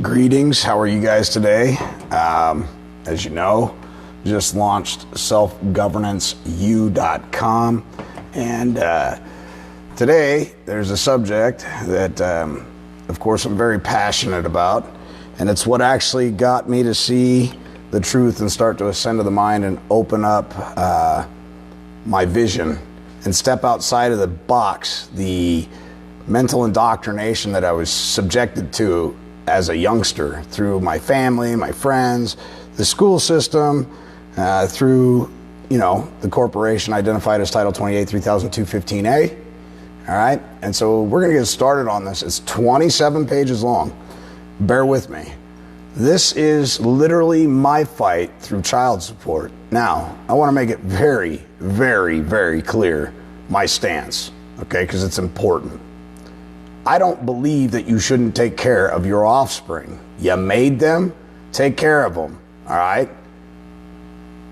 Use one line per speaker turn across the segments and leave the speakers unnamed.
Greetings, how are you guys today? As you know, just launched selfgovernanceu.com, and today there's a subject that, of course, I'm very passionate about, and it's what actually got me to see the truth and start to ascend to the mind and open up my vision and step outside of the box, the mental indoctrination that I was subjected to as a youngster through my family, my friends, the school system, through, the corporation identified as Title 28, 3215A. All right. And so we're going to get started on this. It's 27 pages long. Bear with me. This is literally my fight through child support. Now, I want to make it very, very, very clear my stance, okay, because it's important. I don't believe that you shouldn't take care of your offspring. You made them, take care of them, all right?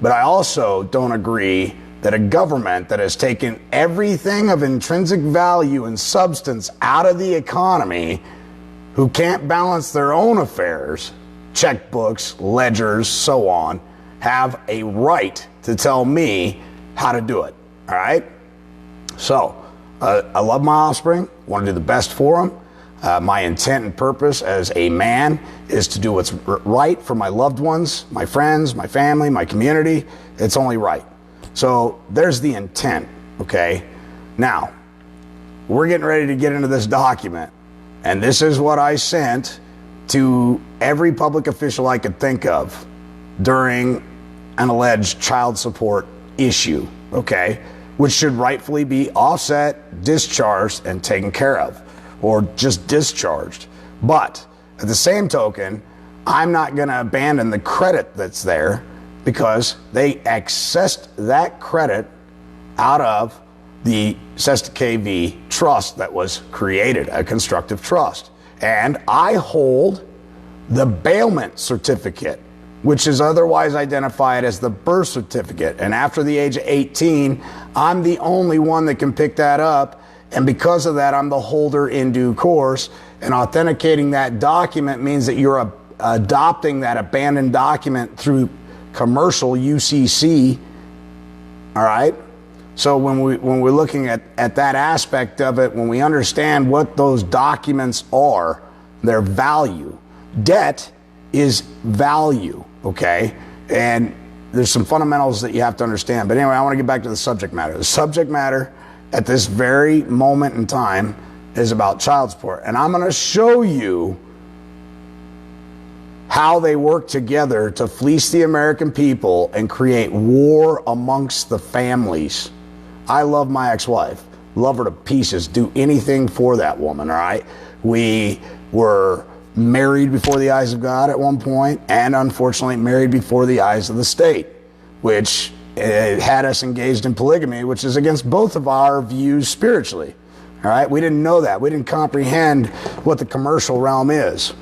But I also don't agree that a government that has taken everything of intrinsic value and substance out of the economy, who can't balance their own affairs, checkbooks, ledgers, so on, have a right to tell me how to do it, all right? So, I love my offspring, want to do the best for them. My intent and purpose as a man is to do what's right for my loved ones, my friends, my family, my community. It's only right. So there's the intent, okay? Now, we're getting ready to get into this document, and this is what I sent to every public official I could think of during an alleged child support issue, okay? Which should rightfully be offset, discharged, and taken care of, or just discharged. But at the same token, I'm not going to abandon the credit that's there, because they accessed that credit out of the Sesta KV trust that was created, a constructive trust. And I hold the bailment certificate, which is otherwise identified as the birth certificate. And after the age of 18, I'm the only one that can pick that up. And because of that, I'm the holder in due course. And authenticating that document means that you're adopting that abandoned document through commercial UCC. All right? So when we're looking at that aspect of it, when we understand what those documents are, their value. Debt is value, okay? And there's some fundamentals that you have to understand. But anyway, I want to get back to the subject matter. The subject matter at this very moment in time is about child support. And I'm going to show you how they work together to fleece the American people and create war amongst the families. I love my ex-wife. Love her to pieces. Do anything for that woman, all right? We were married before the eyes of God at one point, and unfortunately married before the eyes of the state, which had us engaged in polygamy, which is against both of our views spiritually. All right, we didn't know that. We didn't comprehend what the commercial realm is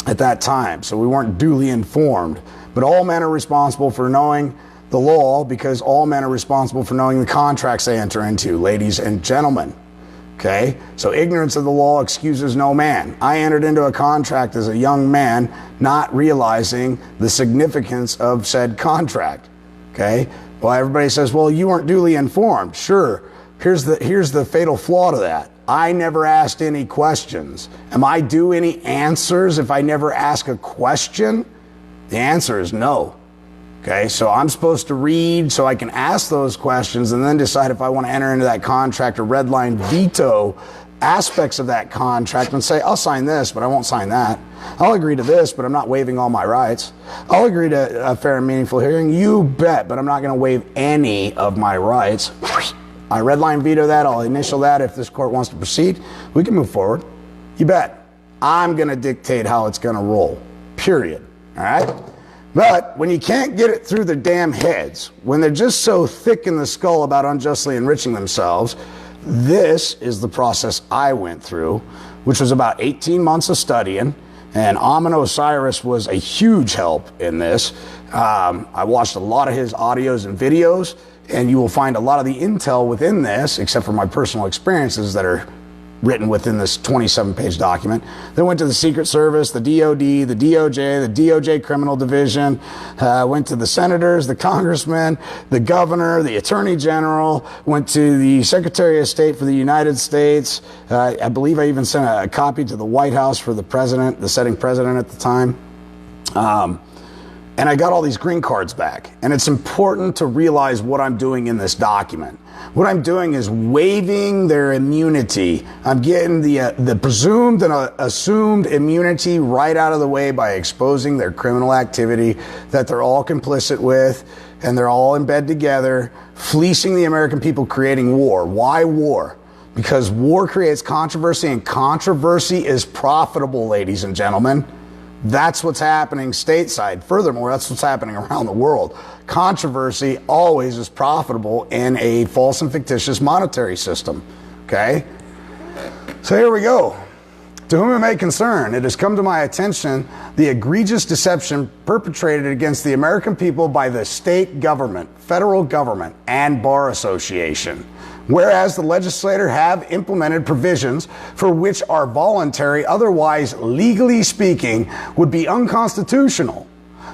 at that time, so we weren't duly informed. But all men are responsible for knowing the law, because all men are responsible for knowing the contracts they enter into, ladies and gentlemen. Okay, so ignorance of the law excuses no man. I entered into a contract as a young man, not realizing the significance of said contract. Okay, well, everybody says, well, you weren't duly informed. Sure, here's the fatal flaw to that. I never asked any questions. Am I due any answers if I never ask a question? The answer is no. Okay, so I'm supposed to read so I can ask those questions and then decide if I want to enter into that contract or redline veto aspects of that contract and say, I'll sign this, but I won't sign that. I'll agree to this, but I'm not waiving all my rights. I'll agree to a fair and meaningful hearing. You bet, but I'm not going to waive any of my rights. I redline veto that. I'll initial that. If this court wants to proceed, we can move forward. You bet. I'm going to dictate how it's going to roll, period. All right? But when you can't get it through their damn heads, when they're just so thick in the skull about unjustly enriching themselves, this is the process I went through, which was about 18 months of studying, and Amin Osiris was a huge help in this. I watched a lot of his audios and videos, and you will find a lot of the intel within this, except for my personal experiences that are written within this 27-page document. Then went to the Secret Service, the DOD, the DOJ, the DOJ Criminal Division, went to the senators, the congressmen, the governor, the attorney general, went to the Secretary of State for the United States. I believe I even sent a copy to the White House for the president, the sitting president at the time. And I got all these green cards back. And it's important to realize what I'm doing in this document. What I'm doing is waiving their immunity. I'm getting the presumed and assumed immunity right out of the way by exposing their criminal activity that they're all complicit with, and they're all in bed together, fleecing the American people, creating war. Why war? Because war creates controversy, and controversy is profitable, ladies and gentlemen. That's what's happening stateside. Furthermore, that's what's happening around the world. Controversy always is profitable in a false and fictitious monetary system. Okay? So here we go. To whom it may concern, it has come to my attention the egregious deception perpetrated against the American people by the state government, federal government, and Bar Association. Whereas the legislature have implemented provisions for which are voluntary, otherwise, legally speaking, would be unconstitutional.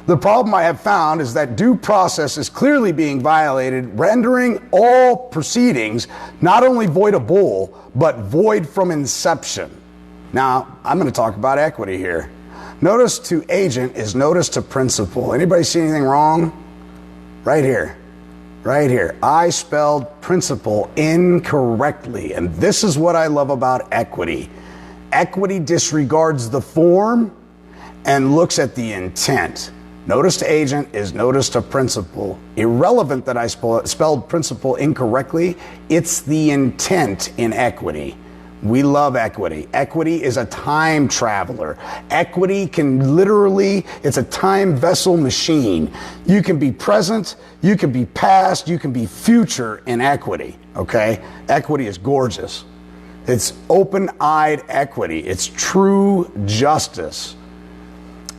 The problem I have found is that due process is clearly being violated, rendering all proceedings not only voidable, but void from inception. Now, I'm going to talk about equity here. Notice to agent is notice to principal. Anybody see anything wrong? Right here. Right here. I spelled principal incorrectly. And this is what I love about equity. Equity disregards the form and looks at the intent. Notice to agent is notice to principal. Irrelevant that I spelled principal incorrectly. It's the intent in equity. We love equity. Equity is a time traveler. Equity can literally, it's a time vessel machine. You can be present, you can be past, you can be future in equity, okay? Equity is gorgeous. It's open-eyed equity. It's true justice.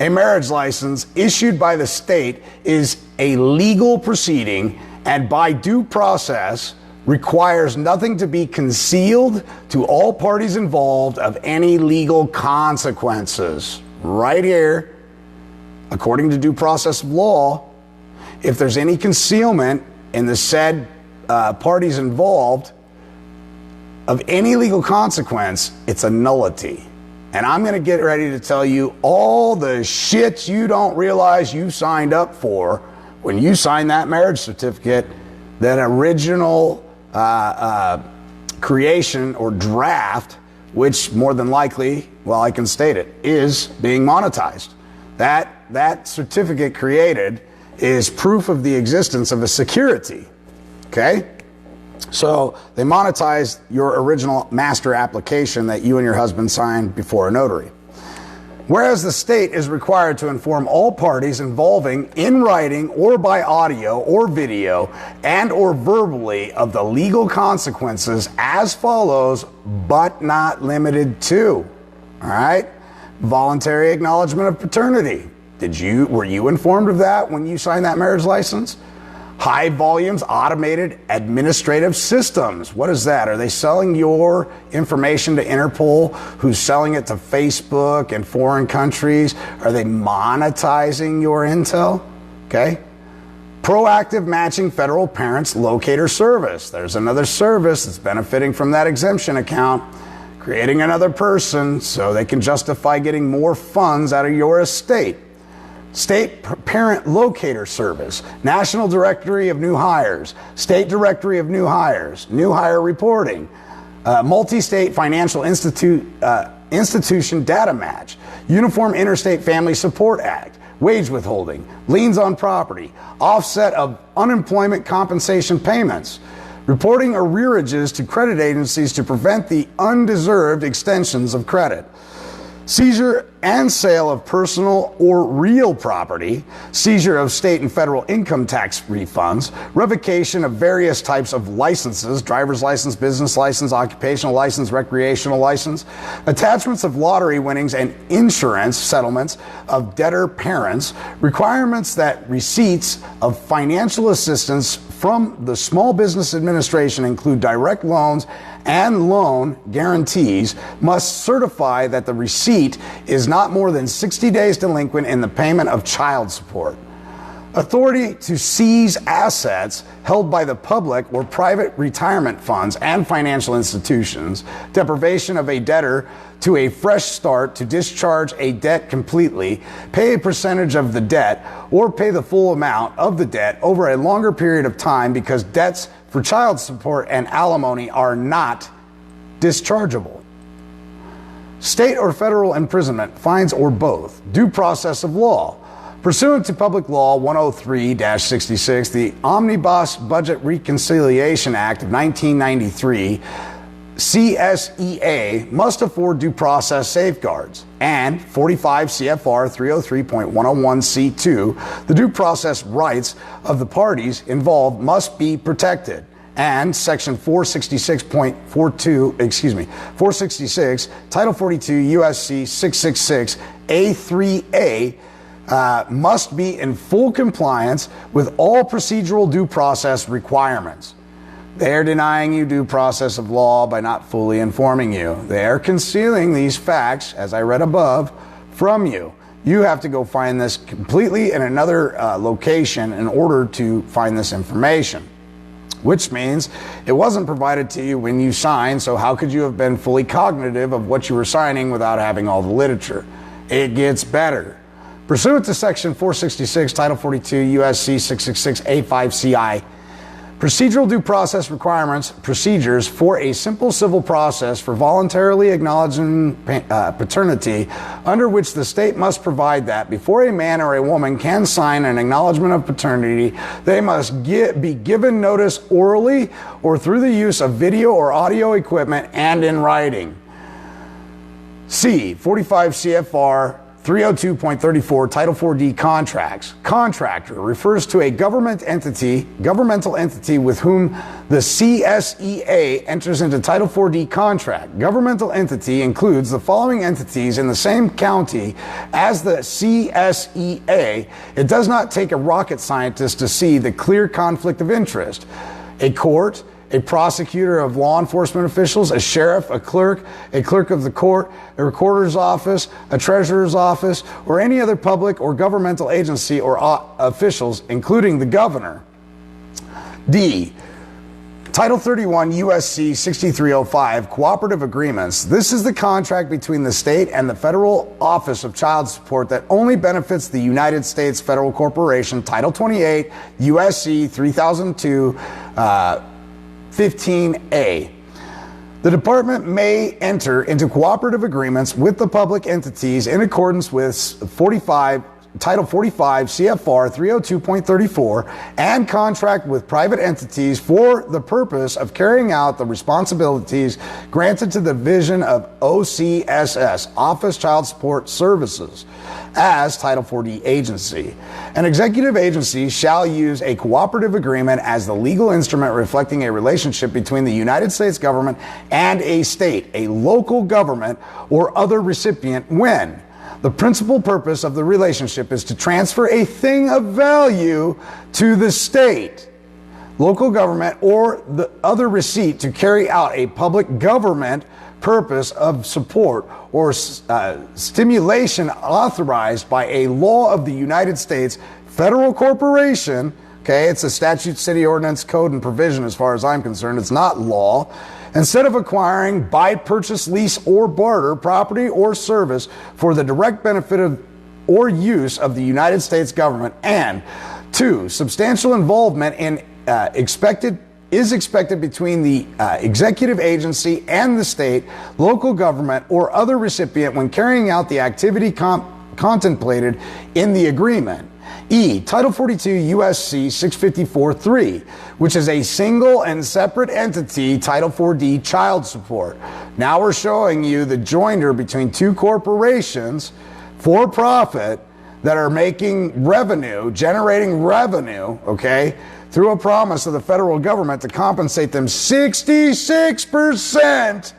A marriage license issued by the state is a legal proceeding, and by due process requires nothing to be concealed to all parties involved of any legal consequences. Right here, according to due process of law, if there's any concealment in the said parties involved of any legal consequence, it's a nullity. And I'm going to get ready to tell you all the shit you don't realize you signed up for when you signed that marriage certificate, that original creation or draft, which more than likely, well, I can state it, is being monetized. That certificate created is proof of the existence of a security. Okay? So they monetize your original master application that you and your husband signed before a notary. Whereas the state is required to inform all parties involving in writing or by audio or video and or verbally of the legal consequences as follows, but not limited to. All right? Voluntary acknowledgement of paternity. Were you informed of that when you signed that marriage license? High volumes automated administrative systems. What is that? Are they selling your information to Interpol, who's selling it to Facebook and foreign countries? Are they monetizing your intel? Okay. Proactive matching federal parents locator service. There's another service that's benefiting from that exemption account, creating another person so they can justify getting more funds out of your estate. State Parent Locator Service, National Directory of New Hires, State Directory of New Hires, New Hire Reporting, Multi-State Financial Institution Data Match, Uniform Interstate Family Support Act, Wage Withholding, Liens on Property, Offset of Unemployment Compensation Payments, Reporting arrearages to credit agencies to prevent the undeserved extensions of credit. Seizure and sale of personal or real property, seizure of state and federal income tax refunds, revocation of various types of licenses, driver's license, business license, occupational license, recreational license, attachments of lottery winnings and insurance settlements of debtor parents, requirements that receipts of financial assistance from the Small Business Administration include direct loans and loan guarantees, must certify that the receipt is not more than 60 days delinquent in the payment of child support. Authority to seize assets held by the public or private retirement funds and financial institutions, deprivation of a debtor to a fresh start to discharge a debt completely, pay a percentage of the debt, or pay the full amount of the debt over a longer period of time because debts for child support and alimony are not dischargeable. State or federal imprisonment, fines, or both. Due process of law. Pursuant to Public Law 103-66, the Omnibus Budget Reconciliation Act of 1993, CSEA must afford due process safeguards, and 45 CFR 303.101C2, the due process rights of the parties involved must be protected, and Section 466, Title 42 USC 666 A3A must be in full compliance with all procedural due process requirements. They are denying you due process of law by not fully informing you. They are concealing these facts, as I read above, from you. You have to go find this completely in another location in order to find this information, which means it wasn't provided to you when you signed, so how could you have been fully cognitive of what you were signing without having all the literature? It gets better. Pursuant to Section 466, Title 42, USC 666 A5CI, procedural due process requirements, procedures for a simple civil process for voluntarily acknowledging paternity, under which the state must provide that before a man or a woman can sign an acknowledgement of paternity, they must be given notice orally or through the use of video or audio equipment and in writing. C. 45 CFR 302.34, Title 4D contracts. Contractor refers to a governmental entity with whom the CSEA enters into Title 4D contract. Governmental entity includes the following entities in the same county as the CSEA. It does not take a rocket scientist to see the clear conflict of interest. A court, a prosecutor of law enforcement officials, a sheriff, a clerk of the court, a recorder's office, a treasurer's office, or any other public or governmental agency or officials, including the governor. D. Title 31 USC 6305, Cooperative Agreements. This is the contract between the state and the Federal Office of Child Support that only benefits the United States Federal Corporation. Title 28 USC 3002 15A. The department may enter into cooperative agreements with the public entities in accordance with Title 45 CFR 302.34 and contract with private entities for the purpose of carrying out the responsibilities granted to the Division of OCSS, Office Child Support Services, as Title 40 agency. An executive agency shall use a cooperative agreement as the legal instrument reflecting a relationship between the United States government and a state, a local government, or other recipient when the principal purpose of the relationship is to transfer a thing of value to the state, local government, or the other receipt to carry out a public government purpose of support or stimulation authorized by a law of the United States, federal corporation. Okay, it's a statute, city ordinance, code, and provision as far as I'm concerned. It's not law. Instead of acquiring by purchase, lease, or barter property or service for the direct benefit of or use of the United States government. And two, substantial involvement in is expected between the executive agency and the state, local government, or other recipient when carrying out the activity contemplated in the agreement. E. Title 42 USC 654.3, which is a single and separate entity, Title 4D child support. Now we're showing you the joinder between two corporations for profit that are making revenue, generating revenue, okay, through a promise of the federal government to compensate them 66%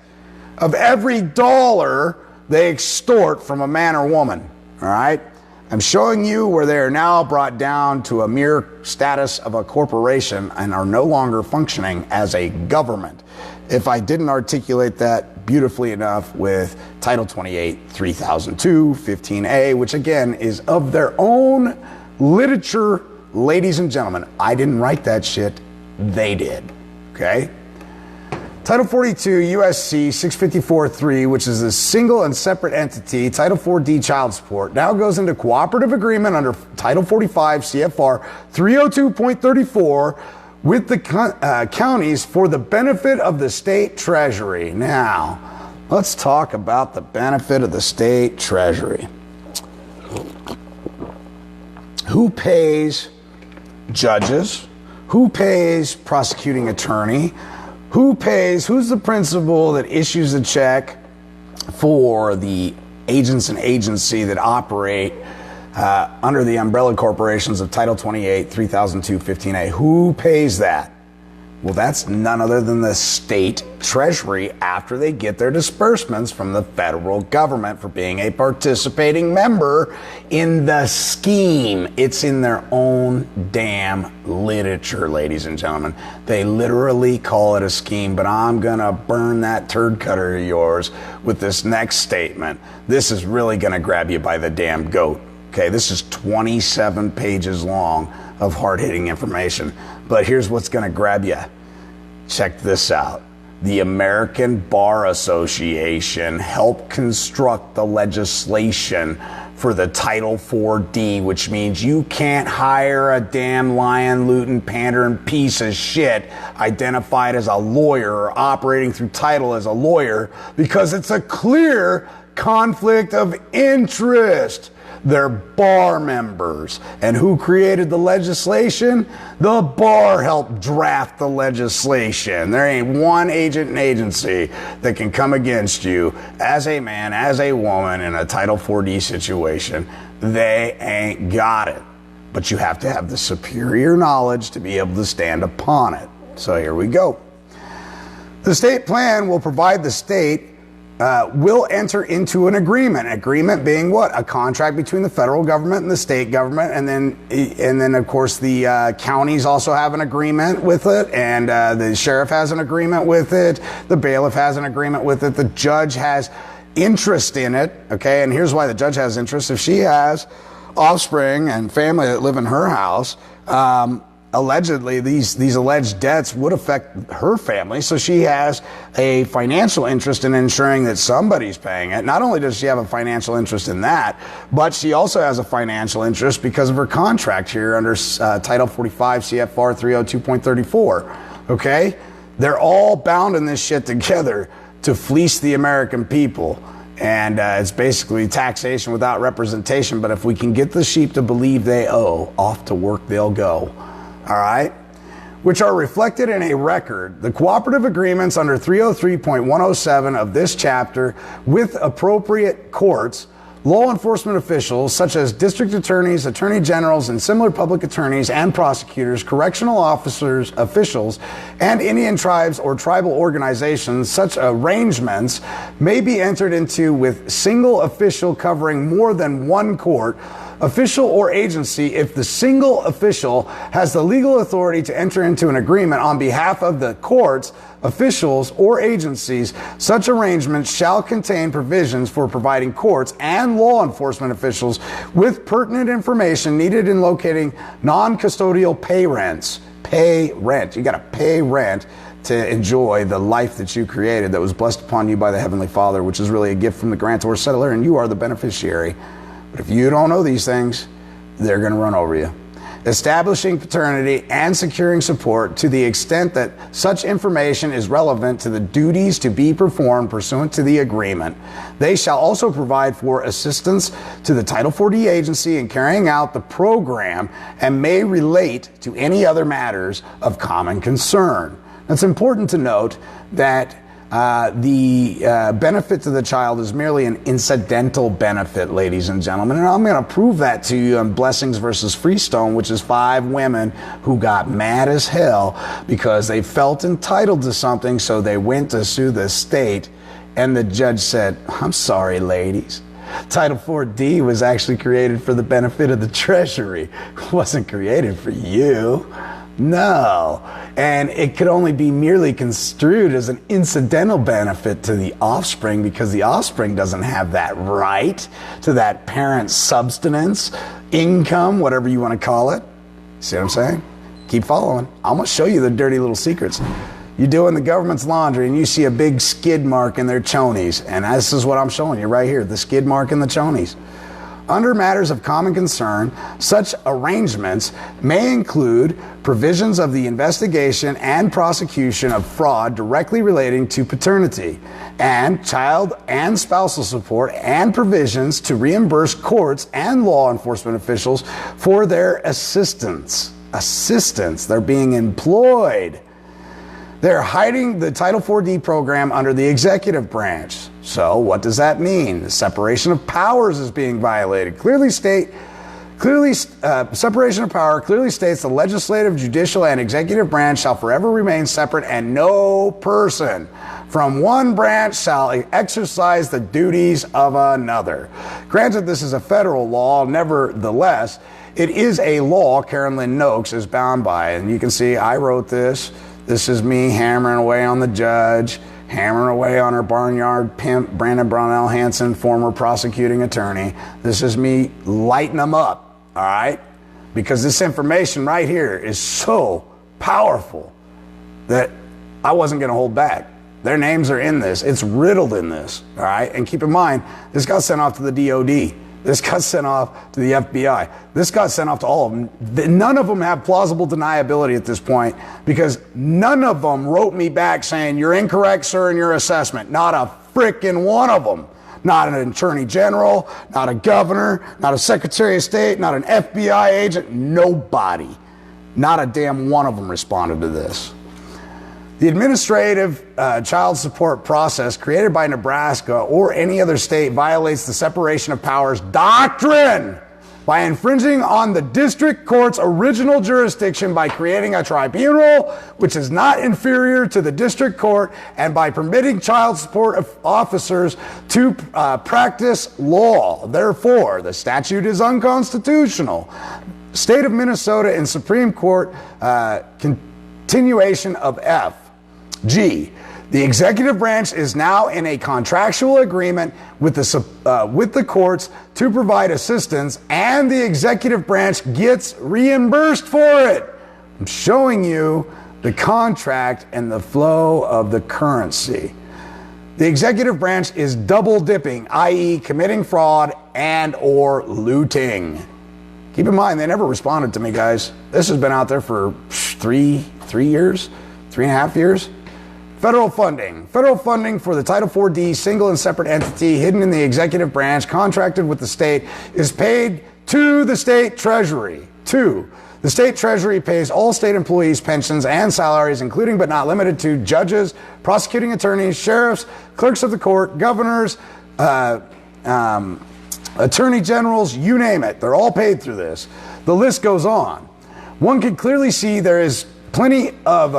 of every dollar they extort from a man or woman, all right? I'm showing you where they are now brought down to a mere status of a corporation and are no longer functioning as a government. If I didn't articulate that beautifully enough with Title 28, 3002, 15A, which again is of their own literature, ladies and gentlemen. I didn't write that shit, they did, okay? Title 42 USC 654.3, which is a single and separate entity, Title 4D child support, now goes into cooperative agreement under Title 45 CFR 302.34 with the counties for the benefit of the state treasury. Now, let's talk about the benefit of the state treasury. Who pays judges? Who pays prosecuting attorney? Who's the principal that issues the check for the agents and agency that operate under the umbrella corporations of Title 28, 3002, 15A? Who pays that? Well, that's none other than the state treasury after they get their disbursements from the federal government for being a participating member in the scheme. It's in their own damn literature, ladies and gentlemen. They literally call it a scheme, but I'm gonna burn that turd cutter of yours with this next statement. This is really gonna grab you by the damn goat. Okay, this is 27 pages long of hard-hitting information. But here's what's going to grab you. Check this out. The American Bar Association helped construct the legislation for the Title 4D, which means you can't hire a damn lying, looting, pandering piece of shit identified as a lawyer or operating through title as a lawyer because it's a clear conflict of interest. They're bar members. And who created the legislation? The bar helped draft the legislation. There ain't one agent and agency that can come against you as a man, as a woman in a Title 4D situation. They ain't got it. But you have to have the superior knowledge to be able to stand upon it. So here we go. The state plan will provide the state will enter into an agreement. Agreement being what? A contract between the federal government and the state government, and then of course the counties also have an agreement with it, and the sheriff has an agreement with it, the bailiff has an agreement with it, the judge has interest in it. Okay, and here's why the judge has interest. If she has offspring and family that live in her house, allegedly these alleged debts would affect her family, so she has a financial interest in ensuring that somebody's paying it. Not only does she have a financial interest in that, but she also has a financial interest because of her contract here under Title 45 CFR 302.34. Okay, they're all bound in this shit together to fleece the American people. And it's basically taxation without representation. But if we can get the sheep to believe they owe, off to work they'll go. All right, which are reflected in a record, the cooperative agreements under 303.107 of this chapter with appropriate courts, law enforcement officials such as district attorneys, attorney generals, and similar public attorneys and prosecutors, correctional officers, officials, and Indian tribes or tribal organizations. Such arrangements may be entered into with single official covering more than one court, official or agency if the single official has the legal authority to enter into an agreement on behalf of the courts, officials, or agencies. Such arrangements shall contain provisions for providing courts and law enforcement officials with pertinent information needed in locating non-custodial pay rents. Pay rent. You got to pay rent to enjoy the life that you created that was blessed upon you by the Heavenly Father, which is really a gift from the grantor settler, and you are the beneficiary. But if you don't know these things, they're going to run over you. Establishing paternity and securing support to the extent that such information is relevant to the duties to be performed pursuant to the agreement. They shall also provide for assistance to the Title 40 agency in carrying out the program and may relate to any other matters of common concern. It's important to note that the benefit to the child is merely an incidental benefit, ladies and gentlemen. And I'm going to prove that to you in Blessings versus Freestone, which is 5 women who got mad as hell because they felt entitled to something, so they went to sue the state. And the judge said, I'm sorry, ladies, Title 4D was actually created for the benefit of the Treasury. It wasn't created for you. No. And it could only be merely construed as an incidental benefit to the offspring because the offspring doesn't have that right to that parent's subsistence, income, whatever you want to call it. See what I'm saying? Keep following. I'm going to show you the dirty little secrets. You're doing the government's laundry and you see a big skid mark in their chonies. And this is what I'm showing you right here, the skid mark in the chonies. Under matters of common concern, such arrangements may include provisions of the investigation and prosecution of fraud directly relating to paternity, and child and spousal support, and provisions to reimburse courts and law enforcement officials for their assistance. They're being employed. They're hiding the Title 4D program under the executive branch. So what does that mean? The separation of powers is being violated. Separation of power clearly states the legislative, judicial, and executive branch shall forever remain separate, and no person from one branch shall exercise the duties of another. Granted, this is a federal law. Nevertheless, it is a law Karen Lynn Noakes is bound by. And you can see I wrote this. This is me hammering away on the judge, hammering away on her barnyard pimp, Brandon Brownell Hanson, former prosecuting attorney. This is me lighting them up, all right? Because this information right here is so powerful that I wasn't going to hold back. Their names are in this. It's riddled in this, all right? And keep in mind, this got sent off to the DOD. This got sent off to the FBI. This got sent off to all of them. None of them have plausible deniability at this point because none of them wrote me back saying, you're incorrect, sir, in your assessment. Not a frickin' one of them. Not an attorney general, not a governor, not a secretary of state, not an FBI agent. Nobody. Not a damn one of them responded to this. The administrative child support process created by Nebraska or any other state violates the separation of powers doctrine by infringing on the district court's original jurisdiction by creating a tribunal which is not inferior to the district court and by permitting child support officers to practice law. Therefore, the statute is unconstitutional. State of Minnesota and Supreme Court continuation of F. G. The executive branch is now in a contractual agreement with the courts to provide assistance, and the executive branch gets reimbursed for it. I'm showing you the contract and the flow of the currency. The executive branch is double dipping, i.e. committing fraud and or looting. Keep in mind, they never responded to me, guys. This has been out there for 3 years, 3.5 years. Federal funding. Federal funding for the Title 4D single and separate entity hidden in the executive branch contracted with the state is paid to the state treasury. 2. The state treasury pays all state employees pensions and salaries, including but not limited to judges, prosecuting attorneys, sheriffs, clerks of the court, governors, attorney generals, you name it. They're all paid through this. The list goes on. One can clearly see there is plenty of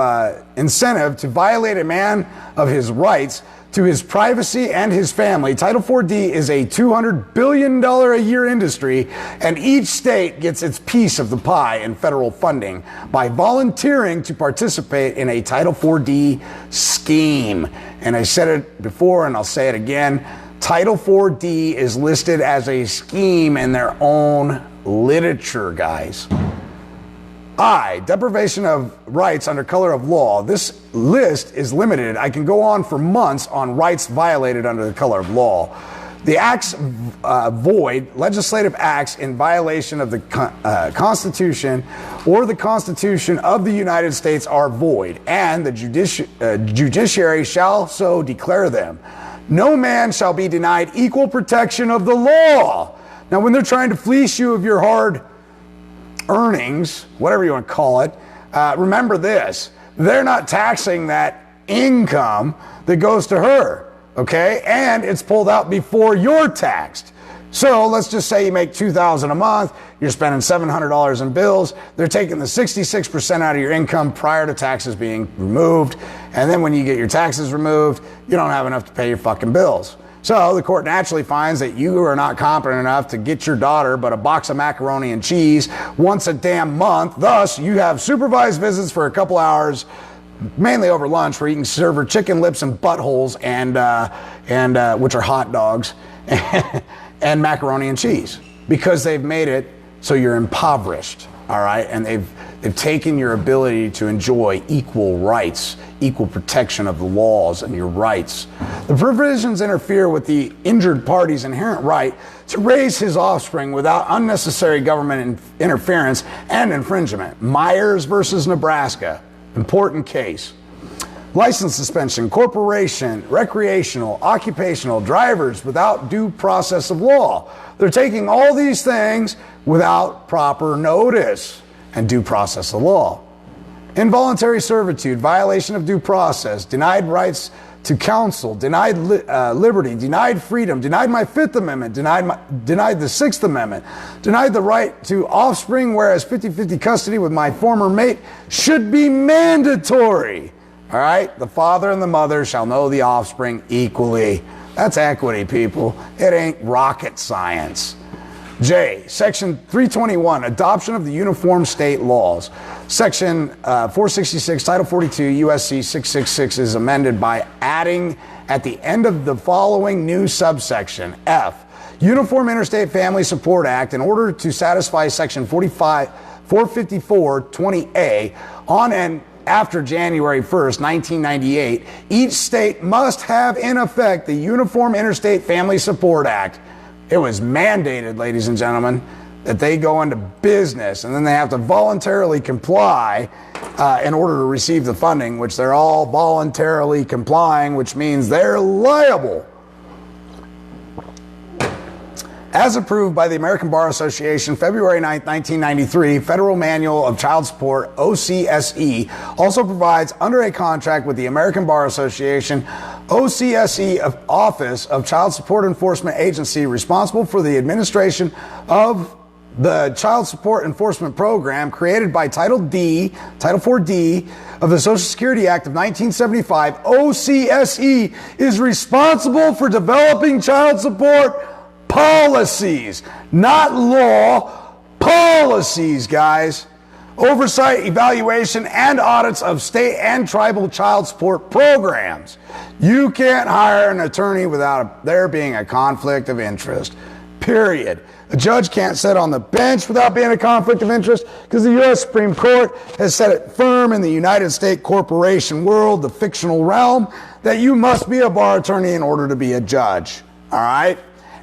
incentive to violate a man of his rights to his privacy and his family. Title 4D is a $200 billion a year industry, and each state gets its piece of the pie in federal funding by volunteering to participate in a Title 4D scheme. And I said it before, and I'll say it again. Title 4D is listed as a scheme in their own literature, guys. I, deprivation of rights under color of law. This list is limited. I can go on for months on rights violated under the color of law. The acts void, legislative acts in violation of the Constitution or the Constitution of the United States are void, and the judiciary shall so declare them. No man shall be denied equal protection of the law. Now, when they're trying to fleece you of your hard earnings, whatever you want to call it, remember this: they're not taxing that income that goes to her, okay? And it's pulled out before you're taxed. So let's just say you make $2,000 a month, you're spending $700 in bills, they're taking the 66% out of your income prior to taxes being removed, and then when you get your taxes removed, you don't have enough to pay your fucking bills. So the court naturally finds that you are not competent enough to get your daughter but a box of macaroni and cheese once a damn month. Thus, you have supervised visits for a couple hours, mainly over lunch, where you can serve her chicken lips and buttholes and which are hot dogs, and macaroni and cheese, because they've made it so you're impoverished, all right? And they've taken your ability to enjoy equal rights, equal protection of the laws and your rights. The provisions interfere with the injured party's inherent right to raise his offspring without unnecessary government interference and infringement. Myers versus Nebraska, important case. License suspension, corporation, recreational, occupational, drivers without due process of law. They're taking all these things without proper notice and due process of law. Involuntary servitude, violation of due process, denied rights to counsel, denied liberty, denied freedom, denied my Fifth Amendment, denied the Sixth Amendment, denied the right to offspring, whereas 50-50 custody with my former mate should be mandatory. All right? The father and the mother shall know the offspring equally. That's equity, people. It ain't rocket science. J, Section 321, adoption of the uniform state laws. Section 466, Title 42, USC 666 is amended by adding at the end of the following new subsection, F, Uniform Interstate Family Support Act, in order to satisfy Section 454-20A on and after January 1st, 1998, each state must have in effect the Uniform Interstate Family Support Act. It was mandated, ladies and gentlemen, that they go into business and then they have to voluntarily comply in order to receive the funding, which they're all voluntarily complying, which means they're liable. As approved by the American Bar Association, February 9, 1993, Federal Manual of Child Support, OCSE, also provides under a contract with the American Bar Association, OCSE Office of Child Support Enforcement Agency, responsible for the administration of the Child Support Enforcement Program created by Title 4D of the Social Security Act of 1975. OCSE is responsible for developing child support policies, not law, policies, guys. Oversight, evaluation, and audits of state and tribal child support programs. You can't hire an attorney without there being a conflict of interest, period. A judge can't sit on the bench without being a conflict of interest, because the U.S. Supreme Court has set it firm in the United States corporation world, the fictional realm, that you must be a bar attorney in order to be a judge, all right?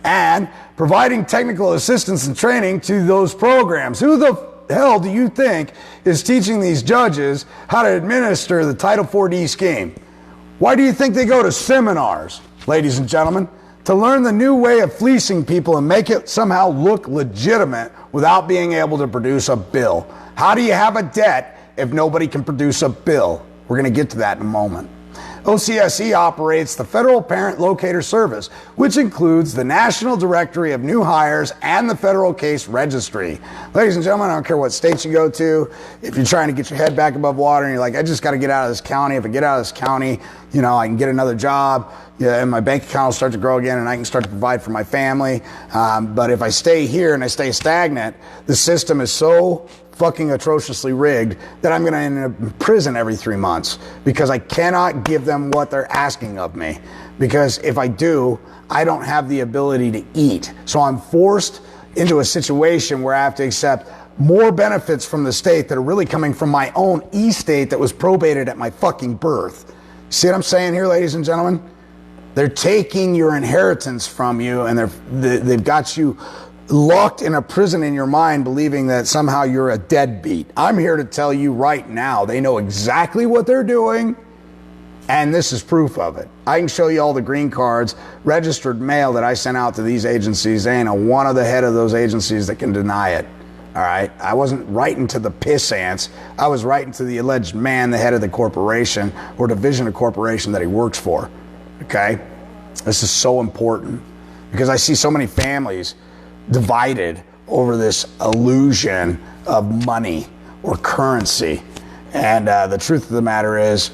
And providing technical assistance and training to those programs. Who the hell do you think is teaching these judges how to administer the Title 4D scheme? Why do you think they go to seminars, ladies and gentlemen? To learn the new way of fleecing people and make it somehow look legitimate without being able to produce a bill. How do you have a debt if nobody can produce a bill? We're going to get to that in a moment. OCSE operates the Federal Parent Locator Service, which includes the National Directory of New Hires and the Federal Case Registry. Ladies and gentlemen, I don't care what state you go to. If you're trying to get your head back above water and you're like, I just got to get out of this county. If I get out of this county, you know, I can get another job, and my bank account will start to grow again and I can start to provide for my family. But if I stay here and I stay stagnant, the system is so fucking atrociously rigged that I'm going to end up in prison every 3 months because I cannot give them what they're asking of me. Because if I do, I don't have the ability to eat. So I'm forced into a situation where I have to accept more benefits from the state that are really coming from my own estate that was probated at my fucking birth. See what I'm saying here, ladies and gentlemen? They're taking your inheritance from you, and they've got you locked in a prison in your mind, believing that somehow you're a deadbeat. I'm here to tell you right now, they know exactly what they're doing, and this is proof of it. I can show you all the green cards, registered mail that I sent out to these agencies. There ain't a one of the head of those agencies that can deny it. All right? I wasn't writing to the piss ants. I was writing to the alleged man, the head of the corporation or division of corporation that he works for. Okay? This is so important because I see so many families divided over this illusion of money or currency. And the truth of the matter is,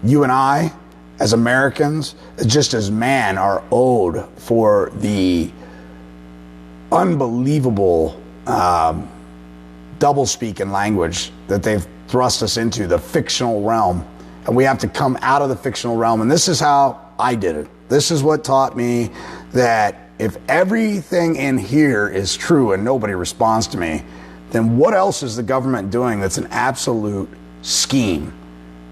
you and I as Americans, just as man, are owed for the unbelievable doublespeak in language that they've thrust us into, the fictional realm. And we have to come out of the fictional realm. And this is how I did it. This is what taught me that if everything in here is true and nobody responds to me, then what else is the government doing that's an absolute scheme?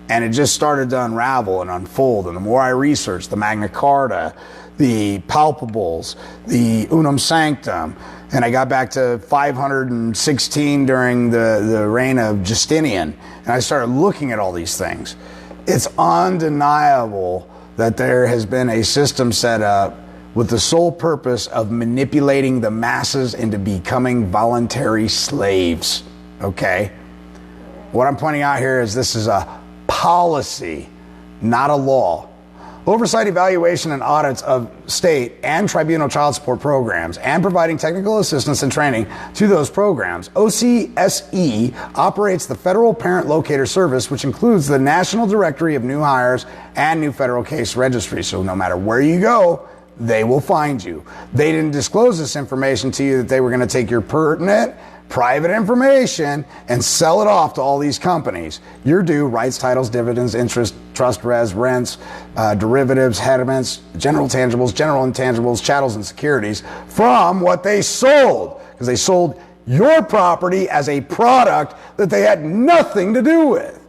And it just started to unravel and unfold. And the more I researched the Magna Carta, the palpables, the unum sanctum, and I got back to 516 during the reign of Justinian, and I started looking at all these things. It's undeniable that there has been a system set up with the sole purpose of manipulating the masses into becoming voluntary slaves, okay? What I'm pointing out here is this is a policy, not a law. Oversight, evaluation, and audits of state and tribunal child support programs and providing technical assistance and training to those programs. OCSE operates the Federal Parent Locator Service, which includes the National Directory of New Hires and New Federal Case Registry. So no matter where you go, they will find you. They didn't disclose this information to you that they were going to take your pertinent private information and sell it off to all these companies. You're due rights, titles, dividends, interest, trust, res, rents, derivatives, hediments, general tangibles, general intangibles, chattels, and securities from what they sold, because they sold your property as a product that they had nothing to do with.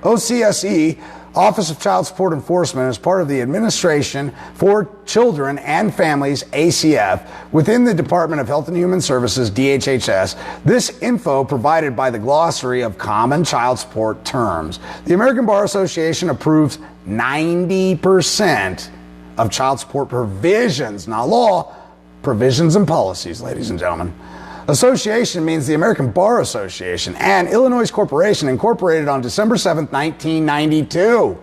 OCSE, Office of Child Support Enforcement, is part of the Administration for Children and Families, ACF, within the Department of Health and Human Services, DHHS. This info provided by the Glossary of Common Child Support Terms. The American Bar Association approves 90% of child support provisions, not law, provisions and policies, ladies and gentlemen. Association means the American Bar Association and Illinois Corporation, incorporated on December 7th, 1992.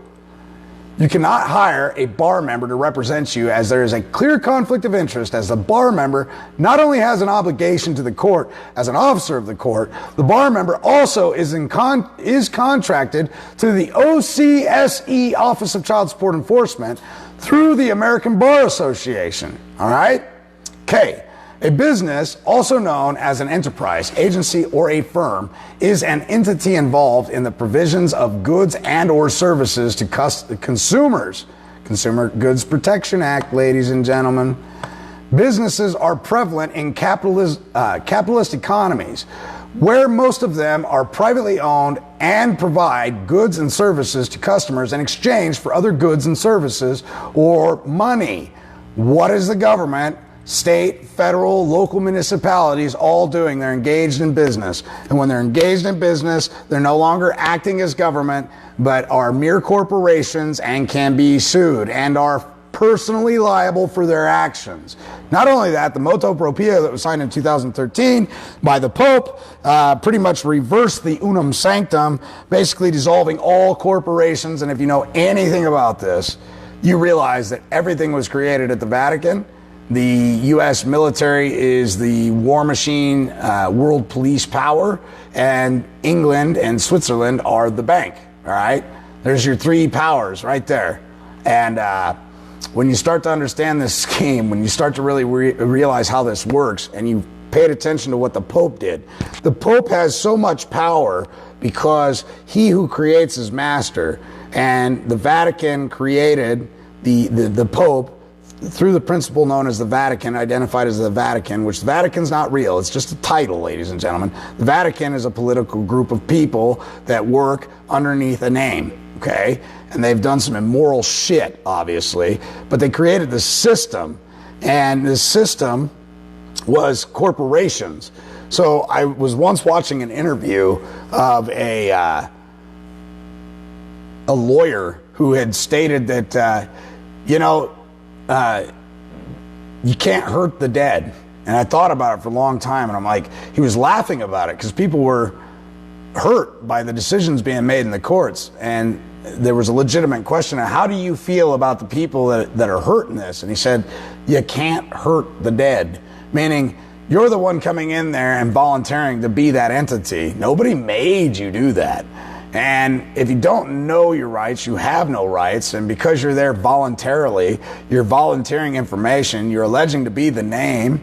You cannot hire a bar member to represent you, as there is a clear conflict of interest, as the bar member not only has an obligation to the court as an officer of the court, the bar member also is contracted to the OCSE, Office of Child Support Enforcement, through the American Bar Association. All right? Okay. A business, also known as an enterprise, agency, or a firm, is an entity involved in the provisions of goods and or services to consumers. Consumer Goods Protection Act, ladies and gentlemen. Businesses are prevalent in capitalist economies, where most of them are privately owned and provide goods and services to customers in exchange for other goods and services or money. What is the government, state, federal, local municipalities all doing? They're engaged in business. And when they're engaged in business, they're no longer acting as government, but are mere corporations and can be sued and are personally liable for their actions. Not only that, the motu proprio that was signed in 2013 by the Pope pretty much reversed the unum sanctum, basically dissolving all corporations. And if you know anything about this, you realize that everything was created at the Vatican. The U.S. military is the war machine, world police power, and England and Switzerland are the bank, all right? There's your three powers right there. And when you start to understand this scheme, when you start to really realize how this works, and you paid attention to what the Pope did, the Pope has so much power because he who creates is master, and the Vatican created the Pope through the principle known as the Vatican, identified as the Vatican, which the Vatican's not real. It's just a title, ladies and gentlemen. The Vatican is a political group of people that work underneath a name, okay? And they've done some immoral shit, obviously, but they created this system, and this system was corporations. So I was once watching an interview of a lawyer who had stated that, you can't hurt the dead. And I thought about it for a long time, and I'm like, he was laughing about it because people were hurt by the decisions being made in the courts. And there was a legitimate question of, how do you feel about the people that are hurt in this? And he said, you can't hurt the dead. Meaning, you're the one coming in there and volunteering to be that entity. Nobody made you do that. And if you don't know your rights, you have no rights. And because you're there voluntarily, you're volunteering information, you're alleging to be the name,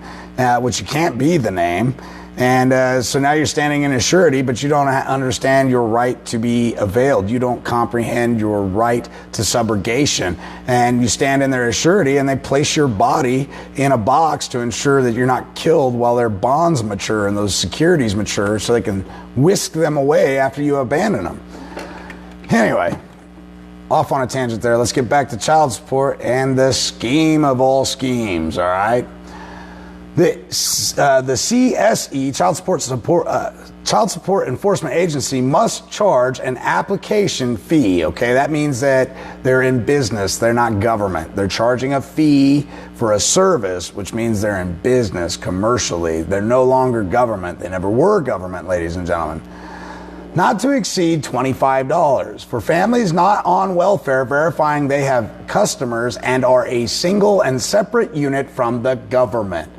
which you can't be the name. And so now you're standing in a surety, but you don't understand your right to be availed. You don't comprehend your right to subrogation. And you stand in there as surety, and they place your body in a box to ensure that you're not killed while their bonds mature and those securities mature, so they can whisk them away after you abandon them. Anyway, off on a tangent there. Let's get back to child support and the scheme of all schemes, all right? The CSE, Child Support Enforcement Agency, must charge an application fee, okay? That means that they're in business, they're not government. They're charging a fee for a service, which means they're in business commercially. They're no longer government. They never were government, ladies and gentlemen. Not to exceed $25 for families not on welfare, verifying they have customers and are a single and separate unit from the government.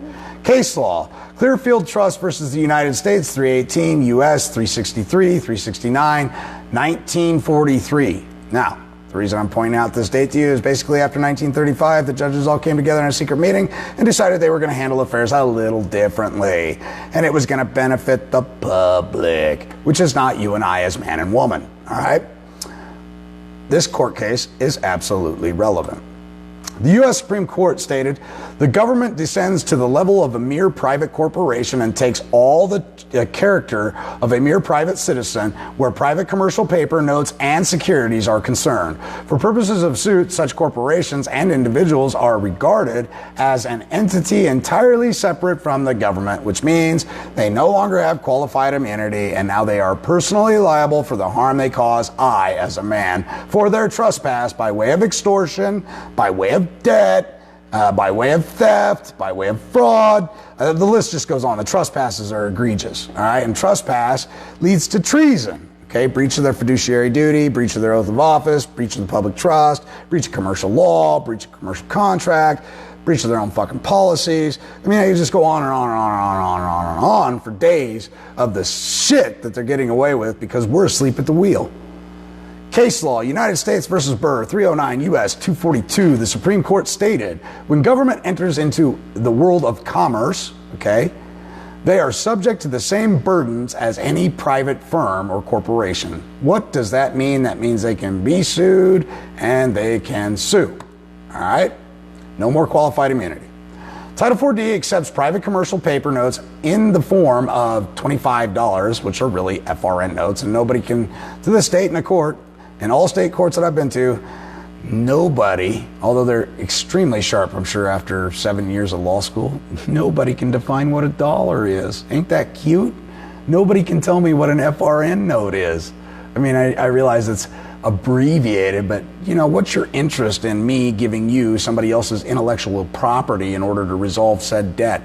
Case law, Clearfield Trust versus the United States, 318 U.S. 363, 369, 1943. Now, the reason I'm pointing out this date to you is basically after 1935, the judges all came together in a secret meeting and decided they were going to handle affairs a little differently. And it was going to benefit the public, which is not you and I as man and woman, all right? This court case is absolutely relevant. The U.S. Supreme Court stated, the government descends to the level of a mere private corporation and takes all the character of a mere private citizen where private commercial paper, notes, and securities are concerned. For purposes of suit, such corporations and individuals are regarded as an entity entirely separate from the government, which means they no longer have qualified immunity, and now they are personally liable for the harm they cause, I, as a man, for their trespass by way of extortion, by way of debt, by way of theft, by way of fraud. The list just goes on. The trespasses are egregious, all right? And trespass leads to treason, okay? Breach of their fiduciary duty, breach of their oath of office, breach of the public trust, breach of commercial law, breach of commercial contract, breach of their own fucking policies. I mean, I could just go on and on and on and on and on and on and on for days of the shit that they're getting away with because we're asleep at the wheel. Case law, United States versus Burr, 309 U.S. 242. The Supreme Court stated, when government enters into the world of commerce, okay, they are subject to the same burdens as any private firm or corporation. What does that mean? That means they can be sued and they can sue. All right? No more qualified immunity. Title 4D accepts private commercial paper notes in the form of $25, which are really FRN notes, and nobody can, to this date in a court, in all state courts that I've been to, nobody, although they're extremely sharp, I'm sure, after 7 years of law school, nobody can define what a dollar is. Ain't that cute? Nobody can tell me what an FRN note is. I mean, I realize it's abbreviated, but, you know, what's your interest in me giving you somebody else's intellectual property in order to resolve said debt?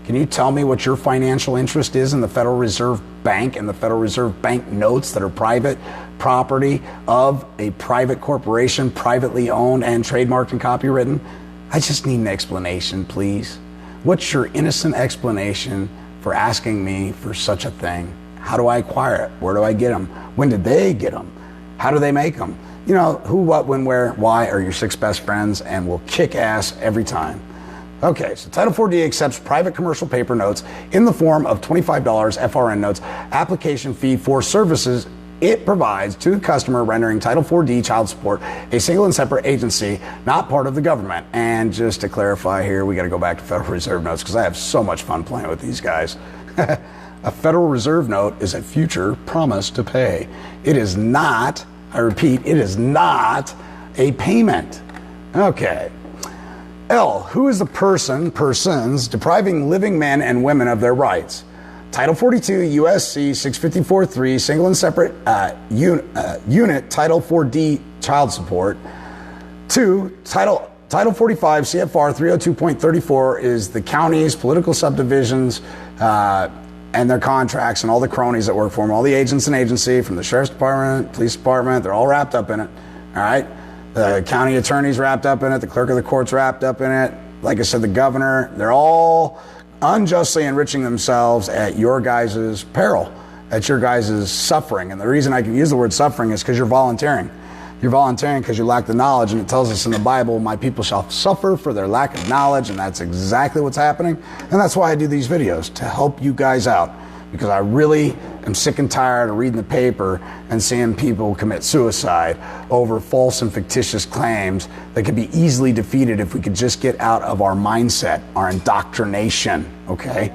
Can you tell me what your financial interest is in the Federal Reserve Bank and the Federal Reserve Bank notes that are private property of a private corporation, privately owned and trademarked and copywritten? I just need an explanation, please. What's your innocent explanation for asking me for such a thing? How do I acquire it? Where do I get them? When did they get them? How do they make them? You know, who, what, when, where, why are your 6 best friends and will kick ass every time. Okay, so Title 4D accepts private commercial paper notes in the form of $25 FRN notes, application fee for services it provides to the customer, rendering Title 4D child support a single and separate agency, not part of the government. And just to clarify here, we got to go back to Federal Reserve notes because I have so much fun playing with these guys. A Federal Reserve note is a future promise to pay. It is not, I repeat, it is not a payment. Okay. L, who is the persons depriving living men and women of their rights? Title 42 USC 654.3, single and separate unit, Title 4D child support. 2, Title 45 CFR 302.34 is the counties, political subdivisions, and their contracts and all the cronies that work for them, all the agents and agency from the Sheriff's Department, Police Department, they're all wrapped up in it, all right? The county attorney's wrapped up in it, the clerk of the court's wrapped up in it, like I said, the governor, they're all unjustly enriching themselves at your guys' peril. at your guys' suffering. And the reason I can use the word suffering is because you're volunteering. You're volunteering because you lack the knowledge, and it tells us in the Bible, my people shall suffer for their lack of knowledge, and that's exactly what's happening. And that's why I do these videos, to help you guys out, because I really am sick and tired of reading the paper and seeing people commit suicide over false and fictitious claims that could be easily defeated if we could just get out of our mindset, our indoctrination, okay?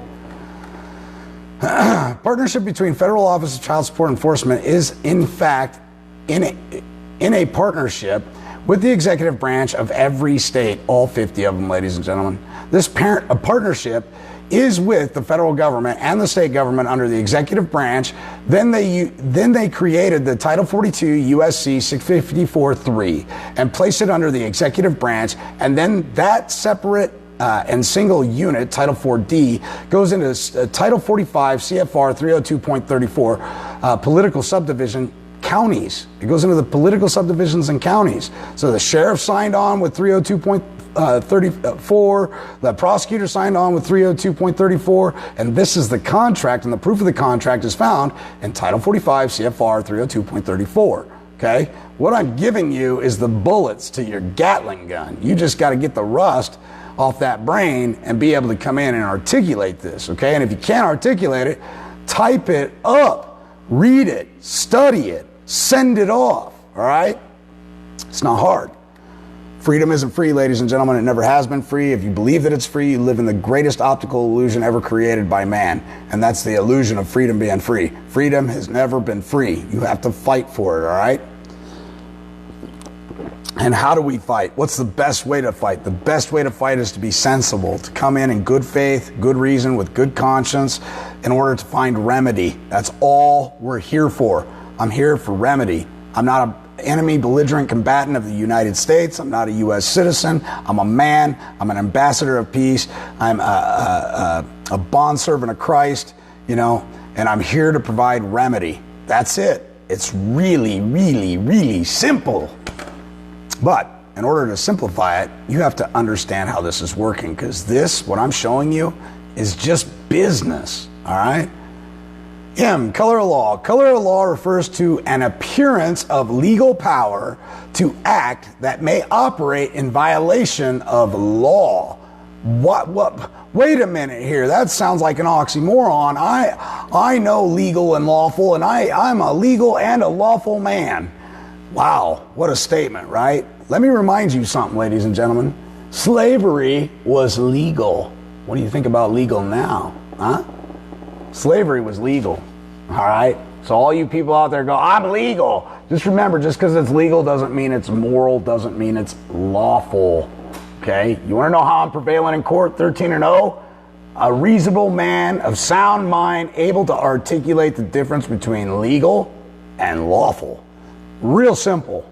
Partnership between Federal Office of Child Support Enforcement is, in fact, in a partnership with the executive branch of every state, all 50 of them, ladies and gentlemen. This partnership is with the federal government and the state government under the executive branch. Then they created the Title 42 USC 654-3 and placed it under the executive branch, and then that separate and single unit, Title 4D, goes into Title 45 CFR 302.34, political subdivision counties. It goes into the political subdivisions and counties. So the sheriff signed on with 302.34, the prosecutor signed on with 302.34, and this is the contract, and the proof of the contract is found in Title 45 CFR 302.34. Okay? What I'm giving you is the bullets to your Gatling gun. You just got to get the rust off that brain and be able to come in and articulate this, okay? And if you can't articulate it, type it up, read it, study it, send it off, all right? It's not hard. Freedom isn't free, ladies and gentlemen. It never has been free. If you believe that it's free, you live in the greatest optical illusion ever created by man, and that's the illusion of freedom being free. Freedom has never been free. You have to fight for it, all right? And how do we fight? What's the best way to fight? The best way to fight is to be sensible, to come in good faith, good reason, with good conscience, in order to find remedy. That's all we're here for. I'm here for remedy. I'm not an enemy, belligerent combatant of the United States. I'm not a U.S. citizen. I'm a man. I'm an ambassador of peace. I'm a bondservant of Christ, and I'm here to provide remedy. That's it. It's really, really, really simple. But in order to simplify it, you have to understand how this is working, because what I'm showing you, is just business, all right? Color of law. Color of law refers to an appearance of legal power to act that may operate in violation of law. What? Wait a minute here. That sounds like an oxymoron. I know legal and lawful, and I'm a legal and a lawful man. Wow, what a statement, right? Let me remind you something, ladies and gentlemen. Slavery was legal. What do you think about legal now, huh? Slavery was legal, all right? So all you people out there go, I'm legal. Just remember, just because it's legal doesn't mean it's moral, doesn't mean it's lawful, okay? You want to know how I'm prevailing in court, 13-0? A reasonable man of sound mind, able to articulate the difference between legal and lawful. Real simple,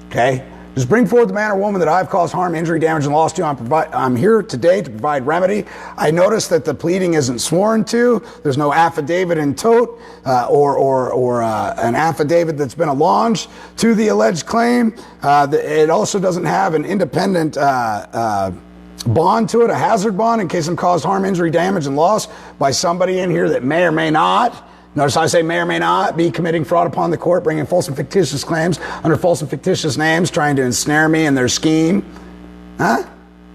okay? Just bring forward the man or woman that I've caused harm, injury, damage, and loss to. I'm here today to provide remedy. I notice that the pleading isn't sworn to. There's no affidavit in tote or an affidavit that's been lodged to the alleged claim. It also doesn't have an independent bond to it, a hazard bond, in case I'm caused harm, injury, damage, and loss by somebody in here that may or may not. Notice I say may or may not be committing fraud upon the court, bringing false and fictitious claims under false and fictitious names, trying to ensnare me in their scheme. Huh?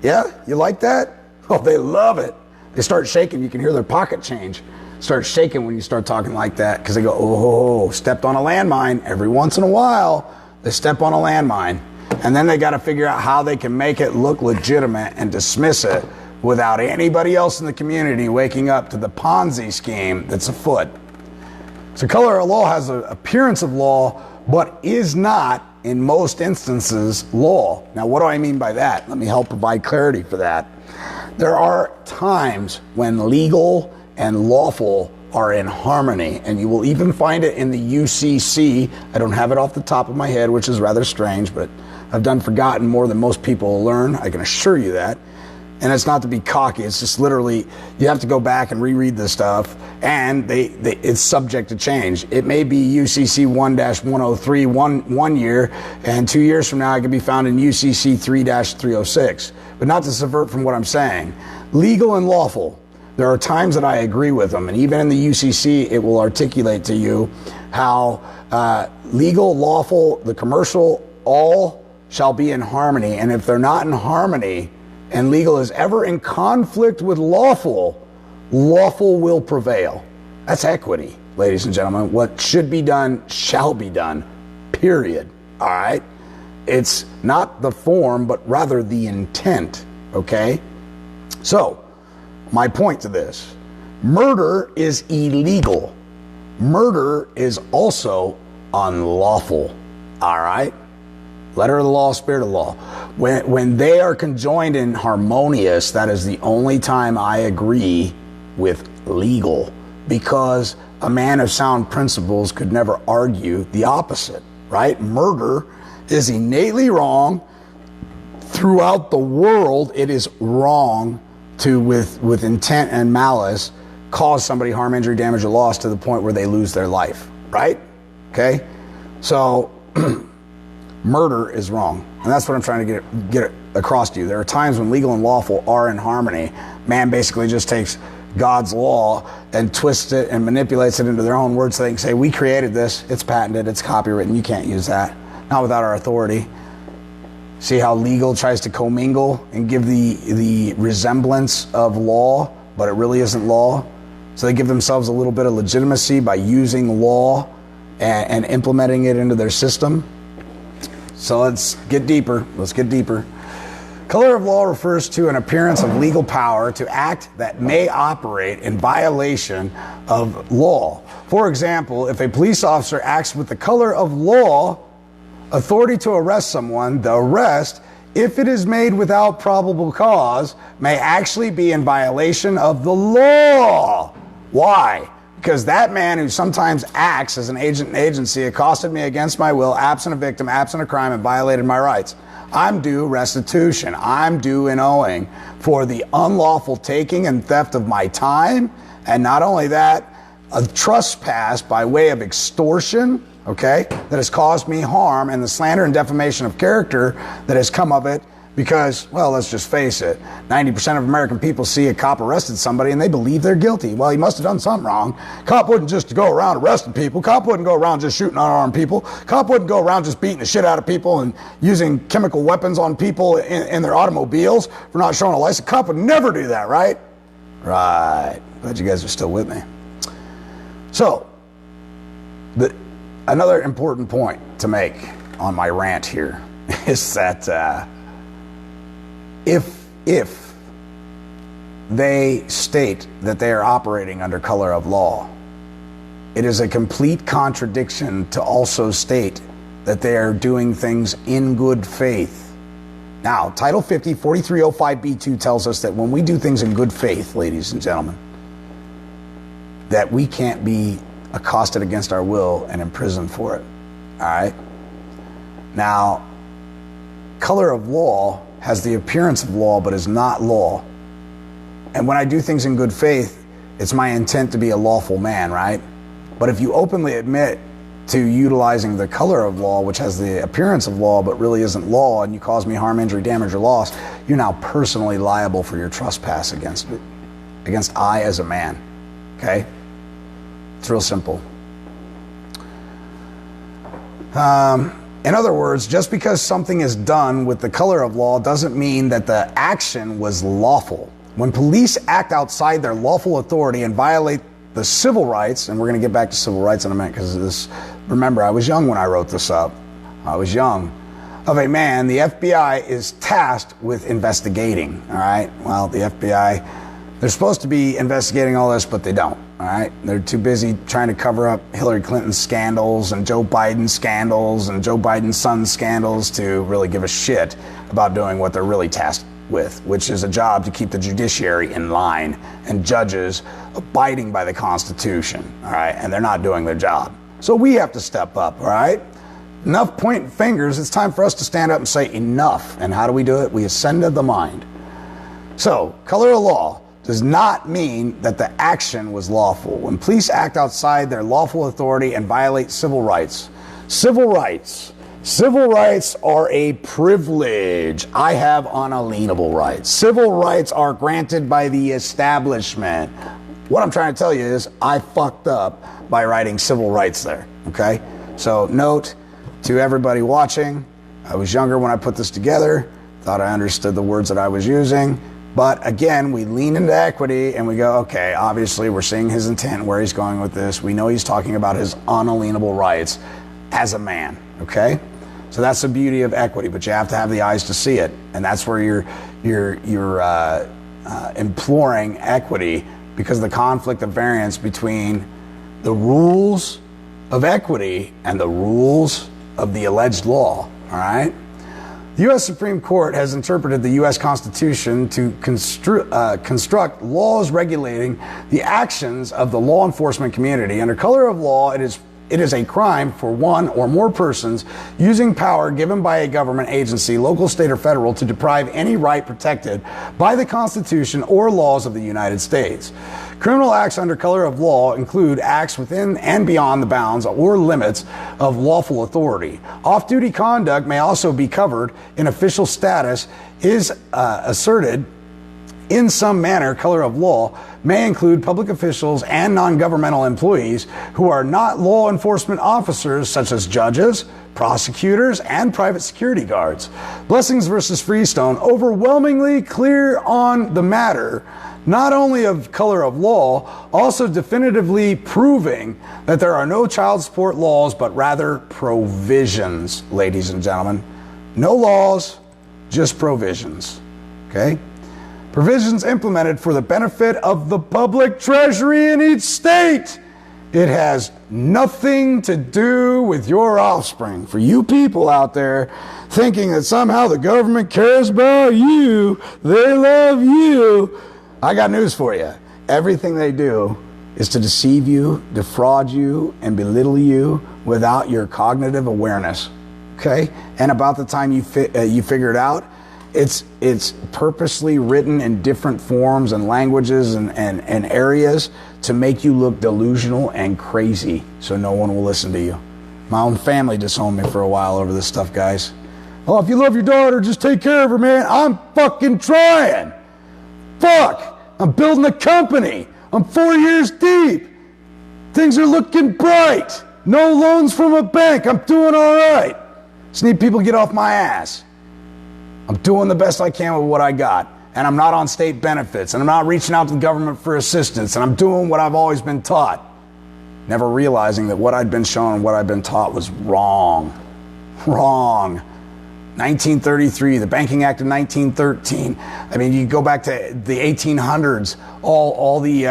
Yeah? You like that? Oh, they love it. They start shaking. You can hear their pocket change start shaking when you start talking like that, because they go, oh, stepped on a landmine. Every once in a while, they step on a landmine. And then they got to figure out how they can make it look legitimate and dismiss it without anybody else in the community waking up to the Ponzi scheme that's afoot. So color of law has an appearance of law, but is not, in most instances, law. Now, what do I mean by that? Let me help provide clarity for that. There are times when legal and lawful are in harmony, and you will even find it in the UCC. I don't have it off the top of my head, which is rather strange, but I've forgotten more than most people will learn. I can assure you that. And it's not to be cocky. It's just literally, you have to go back and reread this stuff, and it's subject to change. It may be UCC 1-103 one year, and 2 years from now it can be found in UCC 3-306. But not to subvert from what I'm saying. Legal and lawful. There are times that I agree with them, and even in the UCC, it will articulate to you how legal, lawful, the commercial, all shall be in harmony. And if they're not in harmony, and legal is ever in conflict with lawful, lawful will prevail. That's equity, ladies and gentlemen. What should be done shall be done, period. All right? It's not the form, but rather the intent, okay? So, my point to this, murder is illegal. Murder is also unlawful, all right? Letter of the law, spirit of the law. When they are conjoined and harmonious, that is the only time I agree with legal, because a man of sound principles could never argue the opposite, right? Murder is innately wrong. Throughout the world, it is wrong to, with intent and malice, cause somebody harm, injury, damage, or loss to the point where they lose their life, right? Okay? So, murder is wrong. And that's what I'm trying to get across to you. There are times when legal and lawful are in harmony. Man basically just takes God's law and twists it and manipulates it into their own words so they can say, we created this, it's patented, it's copywritten, you can't use that. Not without our authority. See how legal tries to commingle and give the resemblance of law, but it really isn't law? So they give themselves a little bit of legitimacy by using law and implementing it into their system. So let's get deeper. Let's get deeper. Color of law refers to an appearance of legal power to act that may operate in violation of law. For example, if a police officer acts with the color of law, authority to arrest someone, the arrest, if it is made without probable cause, may actually be in violation of the law. Why? Because that man who sometimes acts as an agent and agency accosted me against my will, absent a victim, absent a crime, and violated my rights. I'm due restitution. I'm due in owing for the unlawful taking and theft of my time. And not only that, a trespass by way of extortion, okay, that has caused me harm, and the slander and defamation of character that has come of it because, well, let's just face it, 90% of American people see a cop arrested somebody and they believe they're guilty. Well, he must have done something wrong. Cop wouldn't just go around arresting people. Cop wouldn't go around just shooting unarmed people. Cop wouldn't go around just beating the shit out of people and using chemical weapons on people in their automobiles for not showing a license. Cop would never do that, right? Right. Glad you guys are still with me. So, another important point to make on my rant here is that if they state that they are operating under color of law, it is a complete contradiction to also state that they are doing things in good faith. Now, Title 50, 4305B2 tells us that when we do things in good faith, ladies and gentlemen, that we can't be accosted against our will and imprisoned for it. All right? Now, color of law has the appearance of law but is not law. And when I do things in good faith, it's my intent to be a lawful man, right? But if you openly admit to utilizing the color of law, which has the appearance of law but really isn't law, and you cause me harm, injury, damage, or loss, you're now personally liable for your trespass against I as a man. Okay? It's real simple. In other words, just because something is done with the color of law doesn't mean that the action was lawful. When police act outside their lawful authority and violate the civil rights, and we're going to get back to civil rights in a minute because this, remember, I was young when I wrote this up. I was young. Of a man, the FBI is tasked with investigating, all right? Well, the FBI, they're supposed to be investigating all this, but they don't, all right? They're too busy trying to cover up Hillary Clinton's scandals and Joe Biden's scandals and Joe Biden's son's scandals to really give a shit about doing what they're really tasked with, which is a job to keep the judiciary in line and judges abiding by the Constitution, all right? And they're not doing their job. So we have to step up, all right? Enough pointing fingers. It's time for us to stand up and say enough. And how do we do it? We ascend to the mind. So, color of law does not mean that the action was lawful. When police act outside their lawful authority and violate civil rights Civil rights are a privilege. I have unalienable rights. Civil rights are granted by the establishment. What I'm trying to tell you is I fucked up by writing civil rights there, okay? So note to everybody watching, I was younger when I put this together, thought I understood the words that I was using, but again, we lean into equity and we go, okay, obviously we're seeing his intent, where he's going with this. We know he's talking about his unalienable rights as a man, okay? So that's the beauty of equity, but you have to have the eyes to see it, and that's where you're imploring equity, because of the conflict of variance between the rules of equity and the rules of the alleged law, all right? The U.S. Supreme Court has interpreted the U.S. Constitution to construct laws regulating the actions of the law enforcement community. Under color of law, it is a crime for one or more persons using power given by a government agency, local, state, or federal, to deprive any right protected by the Constitution or laws of the United States. Criminal acts under color of law include acts within and beyond the bounds or limits of lawful authority. Off-duty conduct may also be covered in official status is asserted in some manner. Color of law may include public officials and non-governmental employees who are not law enforcement officers, such as judges, prosecutors, and private security guards. Blessings versus Freestone, overwhelmingly clear on the matter, not only of color of law, also definitively proving that there are no child support laws, but rather provisions, ladies and gentlemen. No laws, just provisions, okay? Provisions implemented for the benefit of the public treasury in each state. It has nothing to do with your offspring. For you people out there thinking that somehow the government cares about you, they love you, I got news for you. Everything they do is to deceive you, defraud you, and belittle you without your cognitive awareness, okay? And about the time you figure it out, it's purposely written in different forms and languages and areas to make you look delusional and crazy, so no one will listen to you. My own family disowned me for a while over this stuff, guys. Oh, if you love your daughter, just take care of her, man. I'm fucking trying. Fuck. I'm building a company. I'm 4 years deep. Things are looking bright. No loans from a bank. I'm doing all right. Just need people to get off my ass. I'm doing the best I can with what I got. And I'm not on state benefits. And I'm not reaching out to the government for assistance. And I'm doing what I've always been taught. Never realizing that what I'd been shown and what I'd been taught was wrong. Wrong. 1933, the Banking Act of 1913. I mean, you go back to the 1800s, all the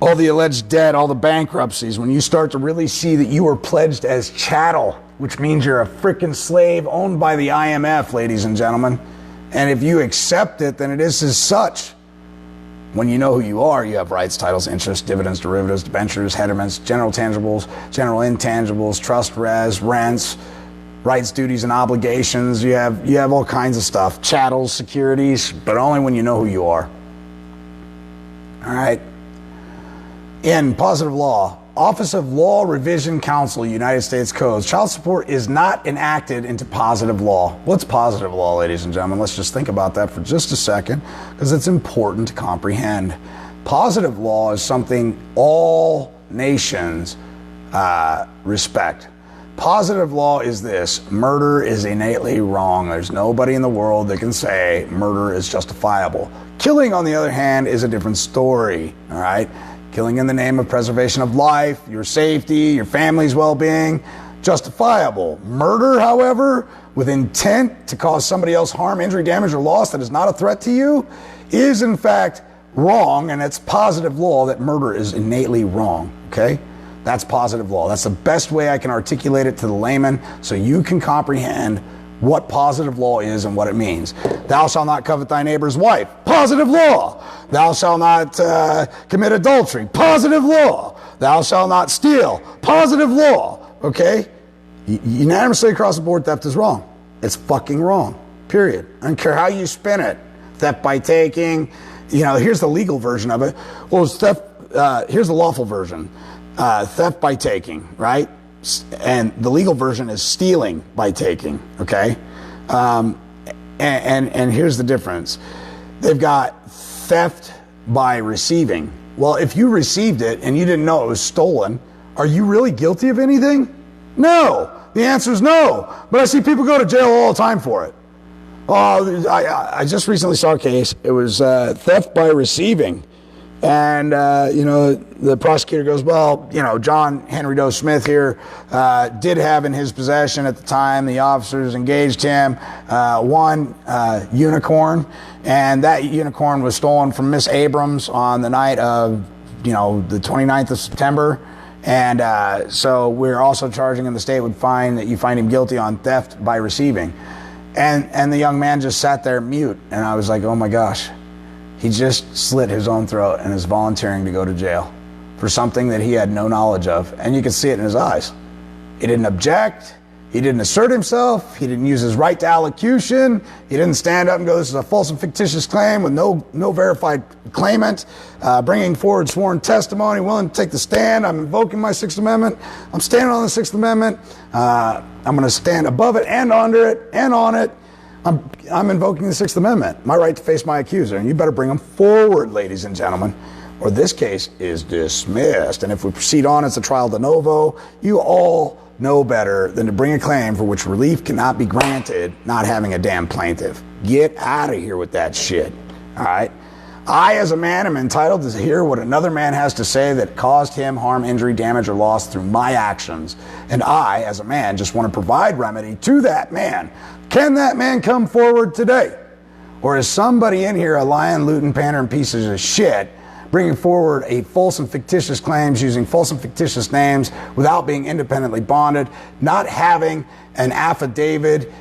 alleged debt, all the bankruptcies, when you start to really see that you are pledged as chattel, which means you're a freaking slave owned by the IMF, ladies and gentlemen. And if you accept it, then it is as such. When you know who you are, you have rights, titles, interests, dividends, derivatives, debentures, headments, general tangibles, general intangibles, trust, res, rents, rights, duties, and obligations. You have all kinds of stuff. Chattels, securities, but only when you know who you are. All right. In positive law, Office of Law Revision Council, United States Codes, child support is not enacted into positive law. What's positive law, ladies and gentlemen? Let's just think about that for just a second, because it's important to comprehend. Positive law is something all nations respect. Positive law is this: murder is innately wrong. There's nobody in the world that can say murder is justifiable. Killing, on the other hand, is a different story, all right? Killing in the name of preservation of life, your safety, your family's well-being, justifiable. Murder, however, with intent to cause somebody else harm, injury, damage, or loss that is not a threat to you, is in fact wrong, and it's positive law that murder is innately wrong, okay? That's positive law. That's the best way I can articulate it to the layman so you can comprehend what positive law is and what it means. Thou shalt not covet thy neighbor's wife. Positive law. Thou shalt not commit adultery. Positive law. Thou shalt not steal. Positive law. Okay? Unanimously across the board, theft is wrong. It's fucking wrong. Period. I don't care how you spin it. Theft by taking. You know, here's the legal version of it. Well, it's theft. Here's the lawful version. Theft by taking, right? and the legal version is stealing by taking, okay? And here's the difference. They've got theft by receiving. Well, if you received it and you didn't know it was stolen, are you really guilty of anything? No. The answer is no. But I see people go to jail all the time for it. Oh, I just recently saw a case. It was theft by receiving. And, the prosecutor goes, well, John Henry Doe Smith here did have in his possession at the time, the officers engaged him, one unicorn. And that unicorn was stolen from Miss Abrams on the night of, the 29th of September. And so we're also charging him, the state would find that you find him guilty on theft by receiving. And the young man just sat there mute. And I was like, oh my gosh, he just slit his own throat and is volunteering to go to jail for something that he had no knowledge of. And you could see it in his eyes. He didn't object. He didn't assert himself. He didn't use his right to allocution. He didn't stand up and go, this is a false and fictitious claim with no verified claimant, bringing forward sworn testimony, willing to take the stand. I'm invoking my Sixth Amendment. I'm standing on the Sixth Amendment. I'm going to stand above it and under it and on it. I'm invoking the Sixth Amendment, my right to face my accuser. And you better bring them forward, ladies and gentlemen, or this case is dismissed. And if we proceed on, it's a trial de novo. You all know better than to bring a claim for which relief cannot be granted, not having a damn plaintiff. Get out of here with that shit, all right? I, as a man, am entitled to hear what another man has to say that caused him harm, injury, damage, or loss through my actions. And I, as a man, just want to provide remedy to that man. Can that man come forward today? Or is somebody in here a lying, looting, pandering pieces of shit, bringing forward a false and fictitious claims using false and fictitious names without being independently bonded, not having an affidavit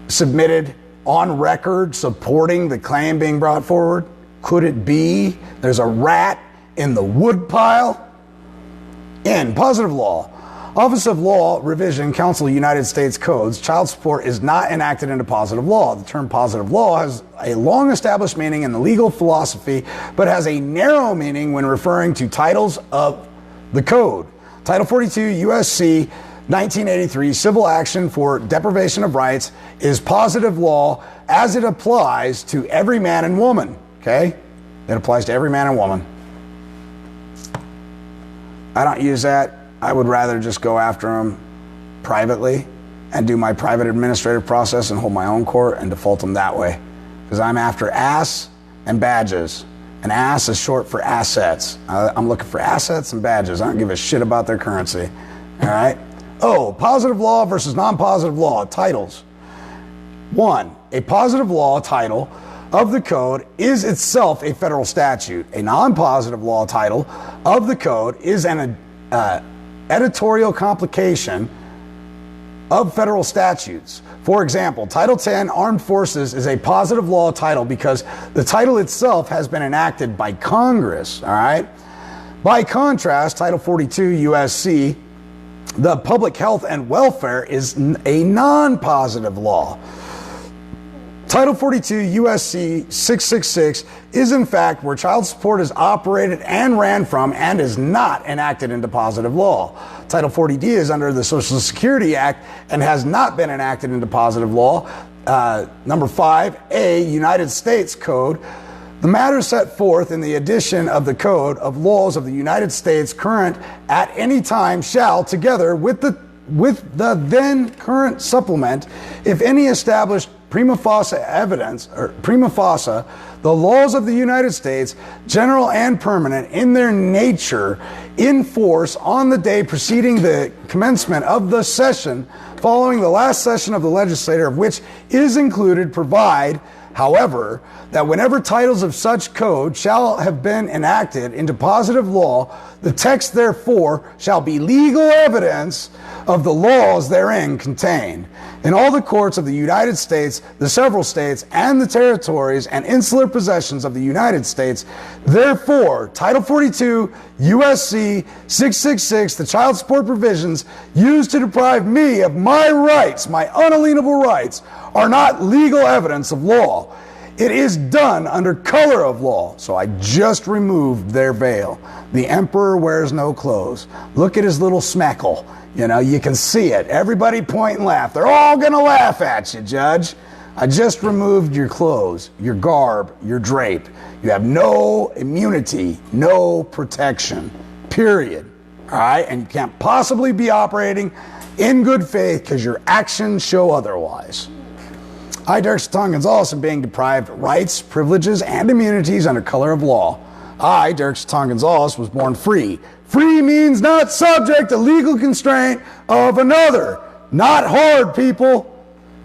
submitted on record supporting the claim being brought forward? Could it be there's a rat in the woodpile? In positive law, Office of Law Revision, Council of United States Codes, child support is not enacted into positive law. The term positive law has a long established meaning in the legal philosophy, but has a narrow meaning when referring to titles of the code. Title 42 USC 1983, civil action for deprivation of rights, is positive law as it applies to every man and woman, okay? It applies to every man and woman. I don't use that. I would rather just go after them privately and do my private administrative process and hold my own court and default them that way. Because I'm after ass and badges. And ass is short for assets. I'm looking for assets and badges. I don't give a shit about their currency. All right? Oh, positive law versus non-positive law. Titles. 1. A positive law title of the code is itself a federal statute. A non-positive law title of the code is an editorial complication of federal statutes. For example, Title 10 Armed Forces is a positive law title because the title itself has been enacted by Congress, all right? By contrast, Title 42 USC, the Public Health and Welfare, is a non-positive law. Title 42 USC 666 is in fact where child support is operated and ran from and is not enacted into positive law. Title 40D is under the Social Security Act and has not been enacted into positive law. Number 5A, United States Code. The matter set forth in the edition of the Code of Laws of the United States current at any time shall, together with the then current supplement, if any established prima facie evidence, or prima facie, the laws of the United States, general and permanent in their nature, in force on the day preceding the commencement of the session, following the last session of the legislature, of which is included, provide, however, that whenever titles of such code shall have been enacted into positive law, the text therefore shall be legal evidence of the laws therein contained. In all the courts of the United States, the several states, and the territories and insular possessions of the United States, therefore, Title 42 USC 666, the child support provisions used to deprive me of my rights, my unalienable rights, are not legal evidence of law. It is done under color of law. So I just removed their veil. The emperor wears no clothes. Look at his little smeckle. You know, you can see it. Everybody point and laugh. They're all going to laugh at you, Judge. I just removed your clothes, your garb, your drape. You have no immunity, no protection, period. All right? And you can't possibly be operating in good faith because your actions show otherwise. I, Derek Satan Gonzalez, am being deprived of rights, privileges, and immunities under color of law. I, Derek Satan Gonzalez, was born free. Free means not subject to legal constraint of another. Not hard, people.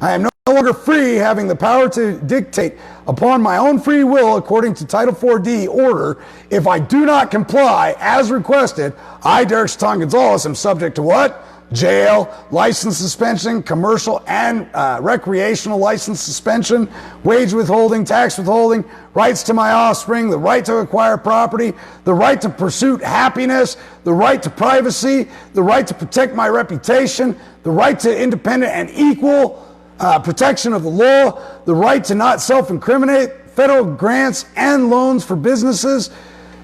I am no longer free, having the power to dictate upon my own free will according to Title 4D order. If I do not comply as requested, I, Derek Satan Gonzalez, am subject to what? Jail, license suspension, commercial and recreational license suspension, wage withholding, tax withholding, rights to my offspring, the right to acquire property, the right to pursue happiness, the right to privacy, the right to protect my reputation, the right to independent and equal protection of the law, the right to not self-incriminate, federal grants and loans for businesses,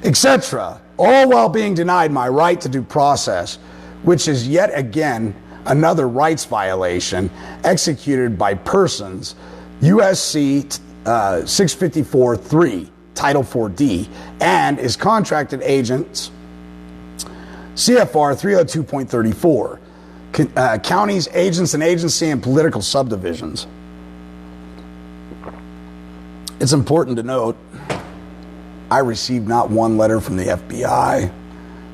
etc., all while being denied my right to due process, which is yet again another rights violation executed by persons, USC 654-3, Title 4D, and is contracted agents, CFR 302.34, counties, agents and agency, and political subdivisions. It's important to note, I received not one letter from the FBI,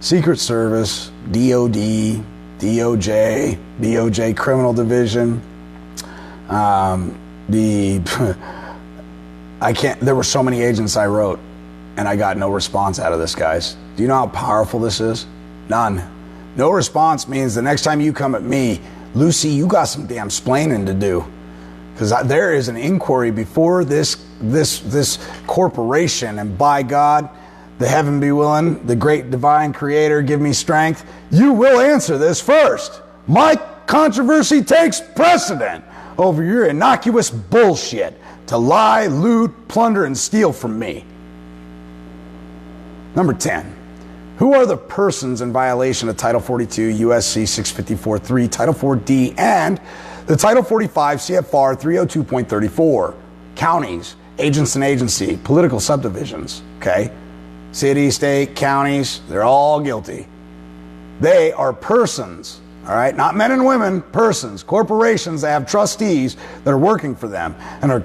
Secret Service, DOD, DOJ Criminal Division. There were so many agents I wrote, and I got no response out of this, guys. Do you know how powerful this is? None. No response means the next time you come at me, Lucy, you got some damn splaining to do. Because there is an inquiry before this corporation, and by God, the heaven be willing, the great divine creator give me strength, you will answer this first. My controversy takes precedent over your innocuous bullshit to lie, loot, plunder, and steal from me. Number 10. Who are the persons in violation of Title 42 USC 654-3, Title 4D, and the Title 45 CFR 302.34? Counties, agents and agency, political subdivisions, okay? City, state, counties, they're all guilty. They are persons, all right? Not men and women, persons, corporations that have trustees that are working for them. And our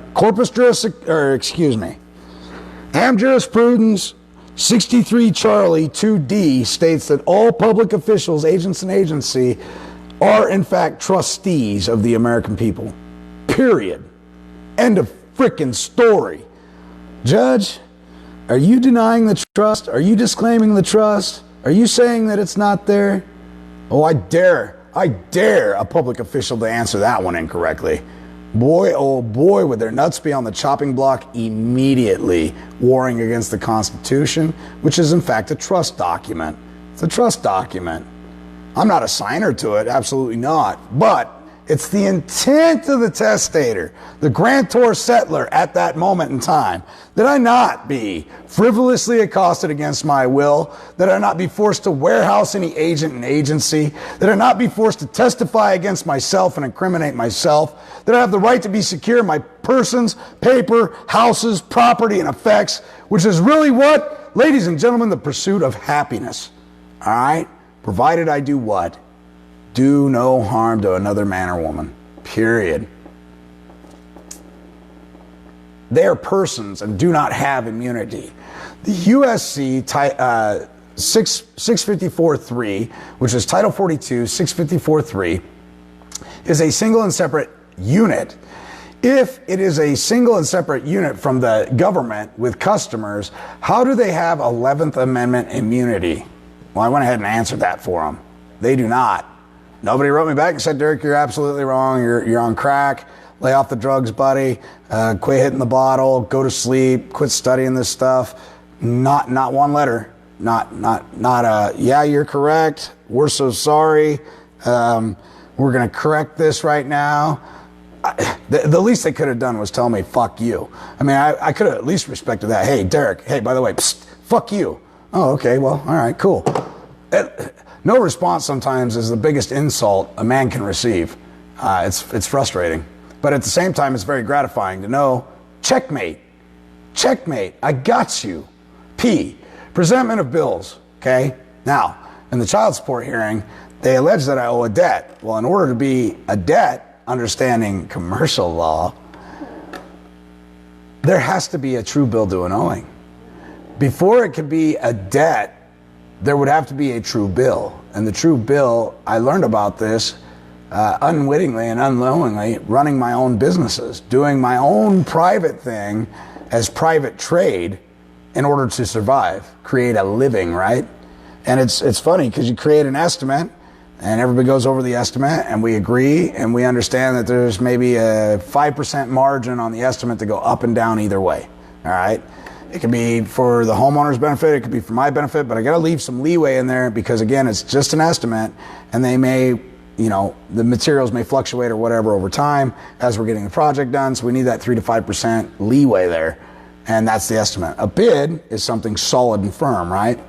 Am Jurisprudence 63 Charlie 2D states that all public officials, agents, and agency are in fact trustees of the American people. Period. End of frickin' story. Judge, are you denying the trust? Are you disclaiming the trust? Are you saying that it's not there? Oh, I dare a public official to answer that one incorrectly. Boy, oh boy, would their nuts be on the chopping block immediately, warring against the Constitution, which is in fact a trust document. It's a trust document. I'm not a signer to it, absolutely not. But it's the intent of the testator, the grantor settler at that moment in time, that I not be frivolously accosted against my will, that I not be forced to warehouse any agent and agency, that I not be forced to testify against myself and incriminate myself, that I have the right to be secure in my persons, paper, houses, property, and effects, which is really what? Ladies and gentlemen, the pursuit of happiness. All right? Provided I do what? Do no harm to another man or woman. Period. They are persons and do not have immunity. The USC 654-3, which is Title 42, 654-3, is a single and separate unit. If it is a single and separate unit from the government with customers, how do they have 11th Amendment immunity? Well, I went ahead and answered that for them. They do not. Nobody wrote me back and said, Derek, you're absolutely wrong. You're on crack. Lay off the drugs, buddy. Quit hitting the bottle. Go to sleep. Quit studying this stuff. Not one letter. Not yeah, you're correct. We're so sorry. We're going to correct this right now. the least they could have done was tell me, fuck you. I mean, I could have at least respected that. Hey, Derek, hey, by the way, psst, fuck you. Oh, okay, well, all right, cool. No response sometimes is the biggest insult a man can receive. It's frustrating. But at the same time, it's very gratifying to know, checkmate, I got you. P, presentment of bills, okay? Now, in the child support hearing, they allege that I owe a debt. Well, in order to be a debt, understanding commercial law, there has to be a true bill due and owing. Before it could be a debt, there would have to be a true bill. And the true bill, I learned about this unwittingly and unknowingly, running my own businesses, doing my own private thing as private trade in order to survive, create a living, right? And it's funny because you create an estimate and everybody goes over the estimate and we agree and we understand that there's maybe a 5% margin on the estimate to go up and down either way, all right? It could be for the homeowner's benefit, it could be for my benefit, but I gotta leave some leeway in there because again, it's just an estimate and they may, you know, the materials may fluctuate or whatever over time as we're getting the project done, so we need that 3 to 5% leeway there, and that's the estimate. A bid is something solid and firm, right?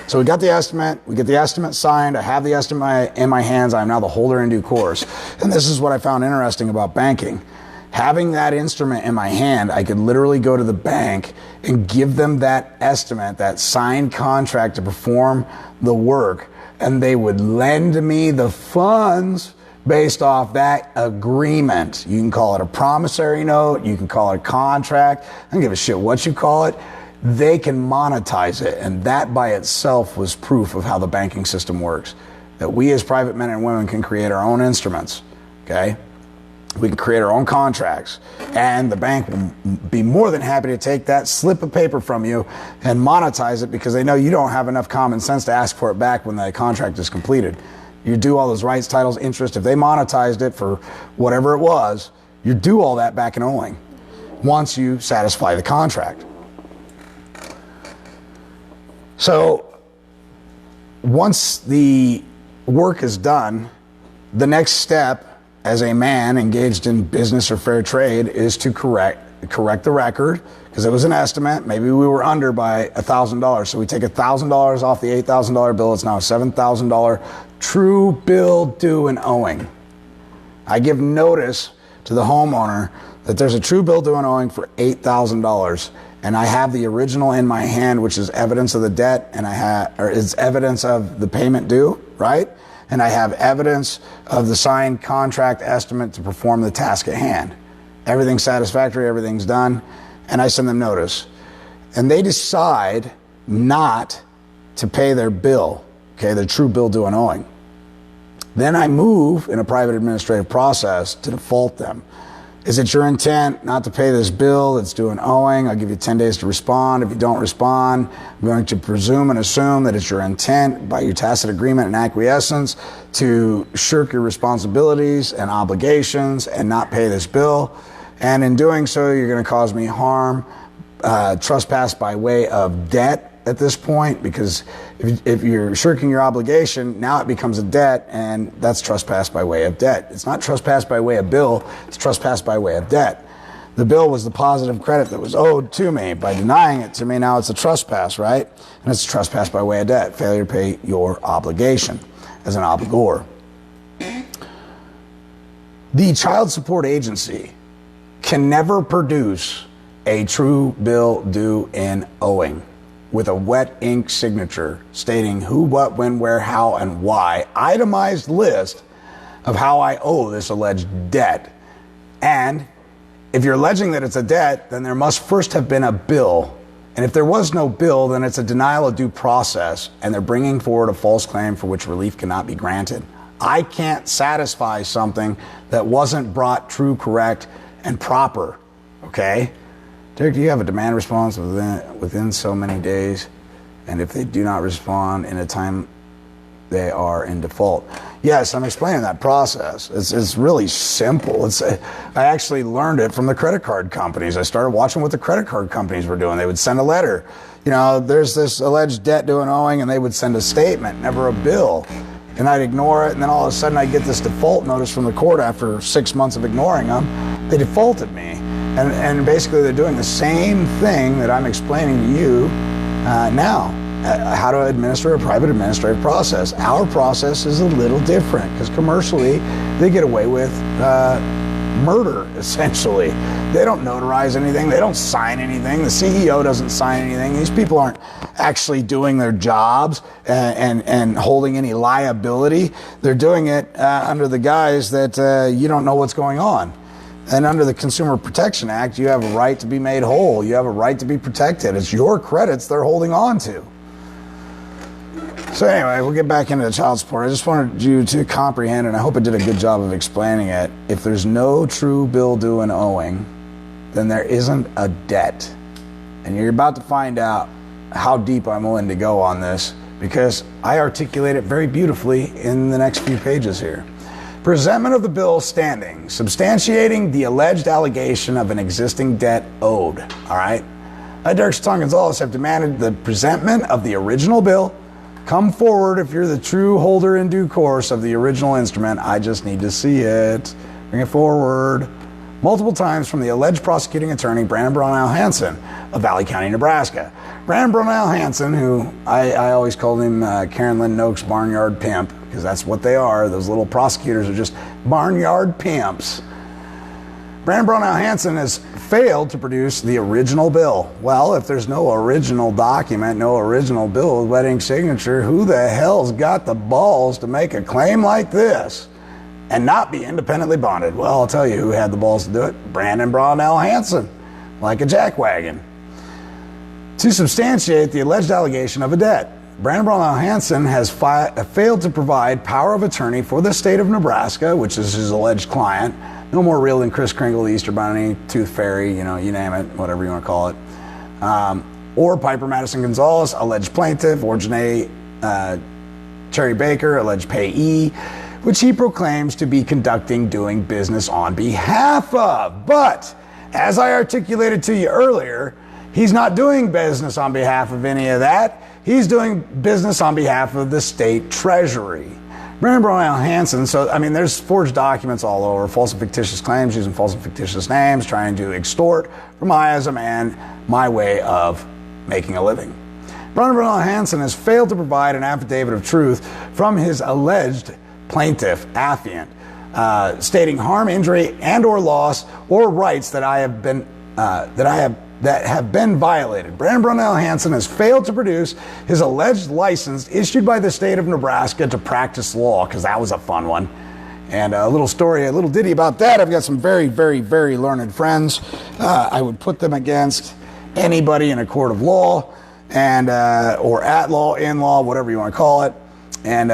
So we got the estimate, we get the estimate signed, I have the estimate in my hands, I'm now the holder in due course. And this is what I found interesting about banking. Having that instrument in my hand, I could literally go to the bank and give them that estimate, that signed contract to perform the work, and they would lend me the funds based off that agreement. You can call it a promissory note, you can call it a contract, I don't give a shit what you call it. They can monetize it, and that by itself was proof of how the banking system works. That we as private men and women can create our own instruments, okay? We can create our own contracts, and the bank will be more than happy to take that slip of paper from you and monetize it because they know you don't have enough common sense to ask for it back when the contract is completed. You do all those rights, titles, interest. If they monetized it for whatever it was, you do all that back in owing once you satisfy the contract. So once the work is done, the next step as a man engaged in business or fair trade is to correct the record, because it was an estimate. Maybe we were under by $1,000. So we take $1,000 off the $8,000 bill. It's now a $7,000 true bill due and owing. I give notice to the homeowner that there's a true bill due and owing for $8,000. And I have the original in my hand, which is evidence of the debt, and it's evidence of the payment due, right? And I have evidence of the signed contract estimate to perform the task at hand. Everything's satisfactory, everything's done, and I send them notice. And they decide not to pay their bill, okay, their true bill due and owing. Then I move in a private administrative process to default them. Is it your intent not to pay this bill that's due and owing? I'll give you 10 days to respond. If you don't respond, I'm going to presume and assume that it's your intent by your tacit agreement and acquiescence to shirk your responsibilities and obligations and not pay this bill. And in doing so, you're going to cause me harm, trespass by way of debt at this point, because if you're shirking your obligation, now it becomes a debt, and that's trespass by way of debt. It's not trespass by way of bill, it's trespass by way of debt. The bill was the positive credit that was owed to me. By denying it to me, now it's a trespass, right? And it's a trespass by way of debt, failure to pay your obligation as an obligor. The child support agency can never produce a true bill due and owing with a wet ink signature stating who, what, when, where, how, and why, itemized list of how I owe this alleged debt. And if you're alleging that it's a debt, then there must first have been a bill. And if there was no bill, then it's a denial of due process, and they're bringing forward a false claim for which relief cannot be granted. I can't satisfy something that wasn't brought true, correct, and proper, okay? Derek, do you have a demand response within so many days? And if they do not respond in a time, they are in default. Yes, I'm explaining that process. It's really simple. I actually learned it from the credit card companies. I started watching what the credit card companies were doing. They would send a letter. You know, there's this alleged debt due and owing, and they would send a statement, never a bill. and I'd ignore it, and then all of a sudden I'd get this default notice from the court after 6 months of ignoring them. They defaulted me, and basically they're doing the same thing that I'm explaining to you now, how to administer a private administrative process. Our process is a little different because commercially they get away with murder, essentially. They don't notarize anything. They don't sign anything. The CEO doesn't sign anything. These people aren't actually doing their jobs and holding any liability. They're doing it under the guise that you don't know what's going on. And under the Consumer Protection Act, you have a right to be made whole. You have a right to be protected. It's your credits they're holding on to. So anyway, we'll get back into the child support. I just wanted you to comprehend, and I hope I did a good job of explaining it. If there's no true bill due and owing, then there isn't a debt. And you're about to find out how deep I'm willing to go on this, because I articulate it very beautifully in the next few pages here. Presentment of the bill standing, substantiating the alleged allegation of an existing debt owed. All right? I, Derek Satan Gonzalez, have demanded the presentment of the original bill. Come forward if you're the true holder in due course of the original instrument. I just need to see it. Bring it forward. Multiple times from the alleged prosecuting attorney, Brandon Brownell Hansen of Valley County, Nebraska. Brandon Brownell Hansen, who I always called him Karen Lynn Noakes Barnyard Pimp, because that's what they are. Those little prosecutors are just barnyard pimps. Brandon Brownell Hansen has failed to produce the original bill. Well, if there's no original document, no original bill with wedding signature, who the hell's got the balls to make a claim like this and not be independently bonded? Well, I'll tell you who had the balls to do it. Brandon Brownell Hansen, like a jackwagon. To substantiate the alleged allegation of a debt, Brandon Brownell Hansen has failed to provide power of attorney for the state of Nebraska, which is his alleged client. No more real than Kris Kringle, the Easter Bunny, Tooth Fairy, you name it, whatever you want to call it. Or Piper Madison Gonzalez, alleged plaintiff, or Janae Cherry Baker, alleged payee, which he proclaims to be doing business on behalf of. But, as I articulated to you earlier, he's not doing business on behalf of any of that. He's doing business on behalf of the state treasury. Brandon Brownell Hansen, there's forged documents all over, false and fictitious claims using false and fictitious names, trying to extort from I as a man my way of making a living. Brandon Brownell Hansen has failed to provide an affidavit of truth from his alleged plaintiff, affiant, stating harm, injury, and or loss or rights that have been violated. Brandon Brownell Hansen has failed to produce his alleged license issued by the state of Nebraska to practice law, because that was a fun one. And a little story, a little ditty about that. I've got some very, very, very learned friends. I would put them against anybody in a court of law, and or at law, in law, whatever you want to call it. And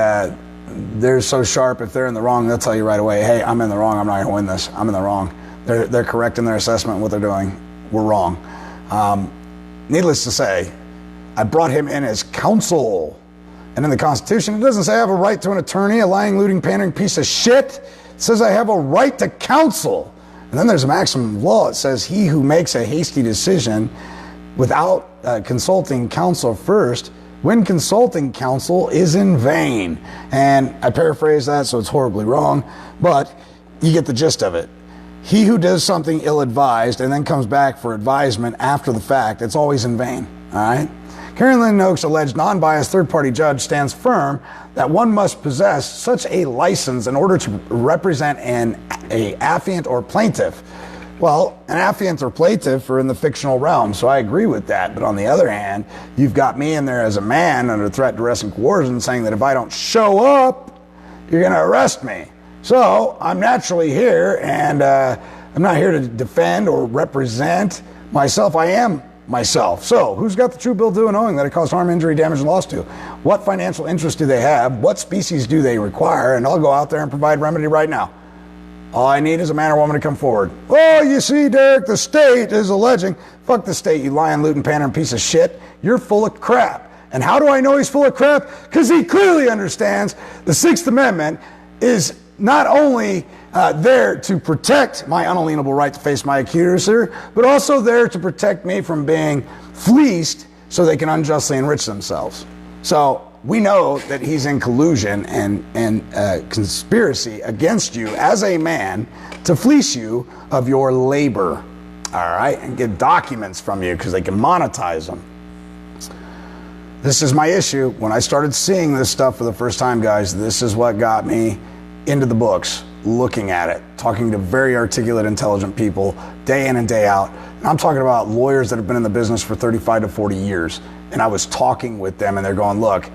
they're so sharp. If they're in the wrong, they'll tell you right away, hey, I'm in the wrong. I'm not going to win this. I'm in the wrong. They're correct in their assessment of what they're doing. We're wrong. Needless to say, I brought him in as counsel. And in the Constitution, it doesn't say I have a right to an attorney, a lying, looting, pandering piece of shit. It says I have a right to counsel. And then there's a maximum of law. It says he who makes a hasty decision without consulting counsel first, when consulting counsel, is in vain. And I paraphrase that, so it's horribly wrong, but you get the gist of it. He who does something ill-advised and then comes back for advisement after the fact, it's always in vain, all right? Karen Lynn Noakes, alleged non-biased third-party judge, stands firm that one must possess such a license in order to represent an affiant or plaintiff. Well, an affiant or plaintiff are in the fictional realm, so I agree with that. But on the other hand, you've got me in there as a man under threat, duress, and coercion saying that if I don't show up, you're going to arrest me. So I'm naturally here, and I'm not here to defend or represent myself. I am myself. So who's got the true bill due and owing that it caused harm, injury, damage, and loss to? What financial interest do they have? What species do they require? And I'll go out there and provide remedy right now. All I need is a man or woman to come forward. Oh, you see, Derek, the state is alleging. Fuck the state, you lying, looting, pandering piece of shit. You're full of crap. And how do I know he's full of crap? Because he clearly understands the Sixth Amendment is not only there to protect my unalienable right to face my accuser, but also there to protect me from being fleeced so they can unjustly enrich themselves. So we know that he's in collusion and conspiracy against you as a man to fleece you of your labor, all right, and get documents from you because they can monetize them. This is my issue. When I started seeing this stuff for the first time, guys, this is what got me into the books, looking at it, talking to very articulate, intelligent people day in and day out. And I'm talking about lawyers that have been in the business for 35 to 40 years. And I was talking with them and they're going, look,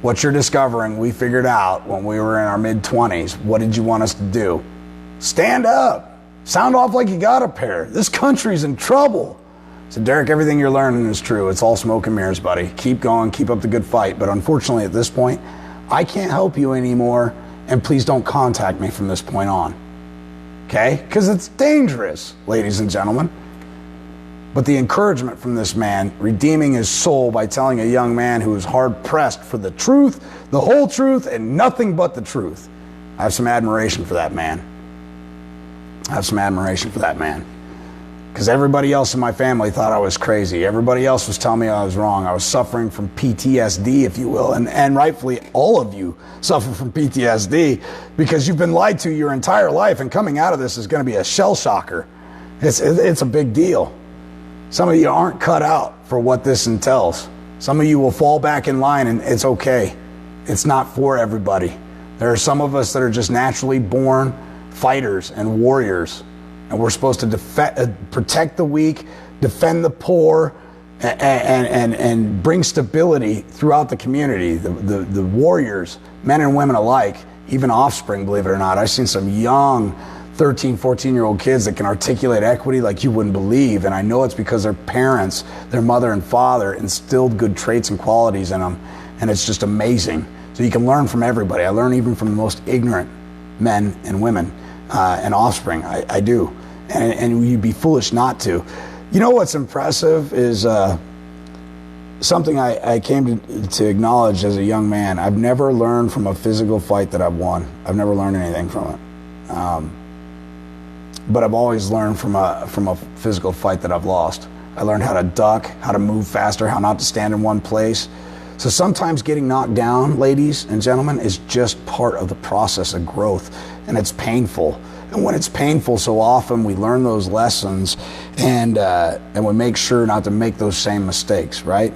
what you're discovering, we figured out when we were in our mid-20s. What did you want us to do? Stand up. Sound off like you got a pair. This country's in trouble. So Derek, everything you're learning is true. It's all smoke and mirrors, buddy. Keep going, keep up the good fight. But unfortunately, at this point, I can't help you anymore. And please don't contact me from this point on. Okay? Because it's dangerous, ladies and gentlemen. But the encouragement from this man, redeeming his soul by telling a young man who is hard-pressed for the truth, the whole truth, and nothing but the truth. I have some admiration for that man. I have some admiration for that man. Because everybody else in my family thought I was crazy. Everybody else was telling me I was wrong. I was suffering from PTSD, if you will. And rightfully, all of you suffer from PTSD because you've been lied to your entire life. And coming out of this is going to be a shell shocker. It's a big deal. Some of you aren't cut out for what this entails. Some of you will fall back in line and it's okay. It's not for everybody. There are some of us that are just naturally born fighters and warriors. And we're supposed to protect the weak, defend the poor, and bring stability throughout the community. The warriors, men and women alike, even offspring, believe it or not. I've seen some young 13, 14-year-old kids that can articulate equity like you wouldn't believe. And I know it's because their parents, their mother and father, instilled good traits and qualities in them. And it's just amazing. So you can learn from everybody. I learn even from the most ignorant men and women and offspring. I do. And you'd be foolish not to. You know what's impressive is something I came to acknowledge as a young man. I've never learned from a physical fight that I've won. I've never learned anything from it. But I've always learned from a physical fight that I've lost. I learned how to duck, how to move faster, how not to stand in one place. So sometimes getting knocked down, ladies and gentlemen, is just part of the process of growth, and it's painful. And when it's painful so often, we learn those lessons and we make sure not to make those same mistakes, right?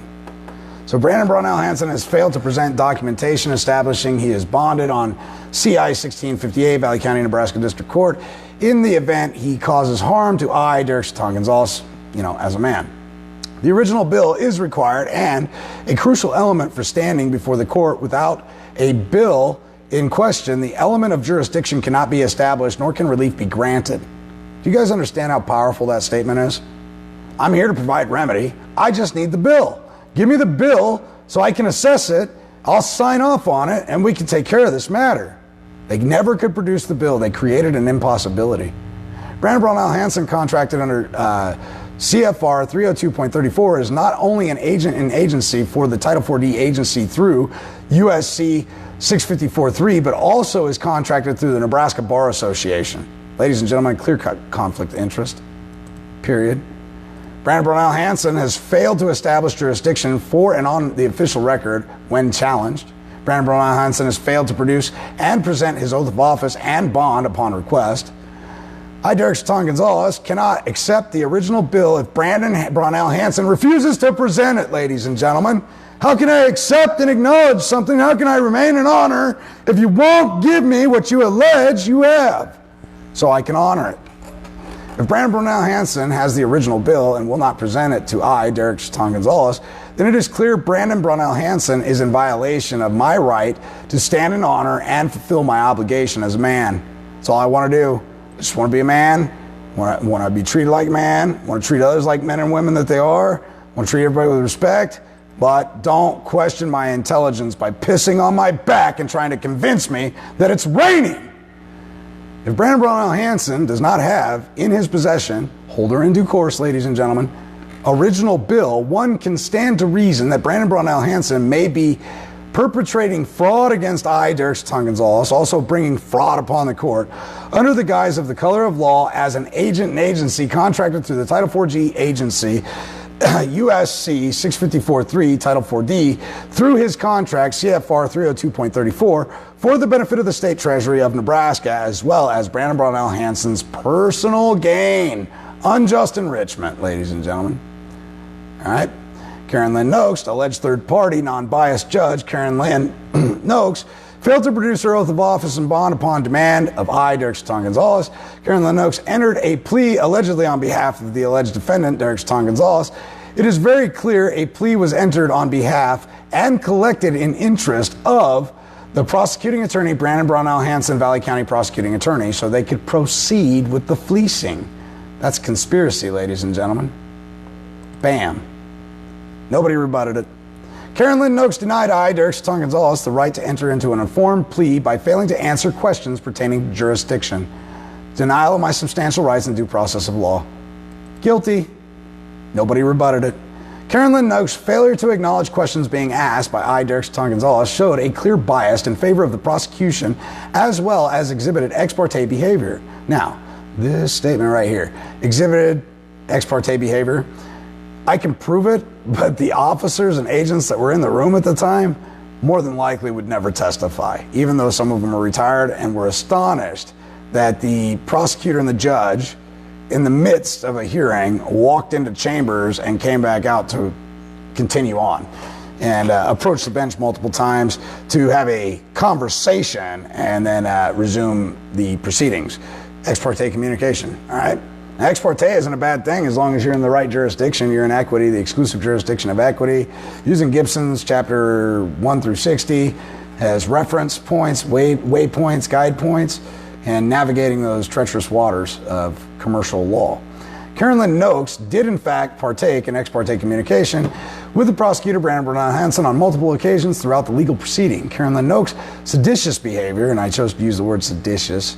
So Brandon Brownell Hansen has failed to present documentation establishing he is bonded on CI 1658, Valley County, Nebraska District Court, in the event he causes harm to I, Derek Chiton Gonzalez, as a man. The original bill is required and a crucial element for standing before the court. Without a bill in question, the element of jurisdiction cannot be established, nor can relief be granted. Do you guys understand how powerful that statement is? I'm here to provide remedy. I just need the bill. Give me the bill so I can assess it. I'll sign off on it and we can take care of this matter. They never could produce the bill. They created an impossibility. Brandon Brownell Hansen contracted under CFR 302.34 is not only an agent and agency for the Title 4D agency through USC 654.3, but also is contracted through the Nebraska Bar Association. Ladies and gentlemen, clear-cut conflict of interest, period. Brandon Brownell Hansen has failed to establish jurisdiction for and on the official record when challenged. Brandon Brownell Hansen has failed to produce and present his oath of office and bond upon request. I, Derek Chiton Gonzalez, cannot accept the original bill if Brandon Brownell Hansen refuses to present it, ladies and gentlemen. How can I accept and acknowledge something? How can I remain in honor if you won't give me what you allege you have so I can honor it? If Brandon Brownell Hansen has the original bill and will not present it to I, Derek Chiton Gonzalez, then it is clear Brandon Brownell Hansen is in violation of my right to stand in honor and fulfill my obligation as a man. That's all I want to do. I just want to be a man. Want to be treated like a man. Want to treat others like men and women that they are. Want to treat everybody with respect. But don't question my intelligence by pissing on my back and trying to convince me that it's raining. If Brandon Brownell Hansen does not have in his possession, holder in due course, ladies and gentlemen, original bill, one can stand to reason that Brandon Brownell Hansen may be perpetrating fraud against I, Derek Chiton Gonzalez, also bringing fraud upon the court under the guise of the color of law as an agent and agency contracted through the Title 4G agency USC 654.3, Title 4D, through his contract CFR 302.34, for the benefit of the State Treasury of Nebraska, as well as Brandon Brownell Hansen's personal gain. Unjust enrichment, ladies and gentlemen. All right. Karen Lynn Noakes, alleged third-party, non-biased judge Karen Lynn Noakes, failed to produce her oath of office and bond upon demand of I, Derek Chaton Gonzalez. Karen Lynn Noakes entered a plea allegedly on behalf of the alleged defendant, Derek Chaton Gonzalez. It is very clear a plea was entered on behalf and collected in interest of the prosecuting attorney, Brandon Brownell Hansen, Valley County prosecuting attorney, so they could proceed with the fleecing. That's conspiracy, ladies and gentlemen. Bam. Nobody rebutted it. Karen Lynn Noakes denied I, Derek Chaton Gonzalez, the right to enter into an informed plea by failing to answer questions pertaining to jurisdiction. Denial of my substantial rights and due process of law. Guilty. Nobody rebutted it. Karen Lynn Noakes' failure to acknowledge questions being asked by I, Derek Chaton Gonzalez, showed a clear bias in favor of the prosecution, as well as exhibited ex parte behavior. Now, this statement right here, exhibited ex parte behavior, I can prove it, but the officers and agents that were in the room at the time more than likely would never testify, even though some of them are retired and were astonished that the prosecutor and the judge, in the midst of a hearing, walked into chambers and came back out to continue on and approached the bench multiple times to have a conversation and then resume the proceedings. Ex parte communication, all right? Ex parte isn't a bad thing as long as you're in the right jurisdiction. You're in equity, the exclusive jurisdiction of equity. Using Gibson's chapter 1 through 60 as reference points, waypoints, guide points, and navigating those treacherous waters of commercial law. Karen Lynn Noakes did in fact partake in ex parte communication with the prosecutor Brandon Brownell Hansen on multiple occasions throughout the legal proceeding. Karen Lynn Noakes' seditious behavior, and I chose to use the word seditious,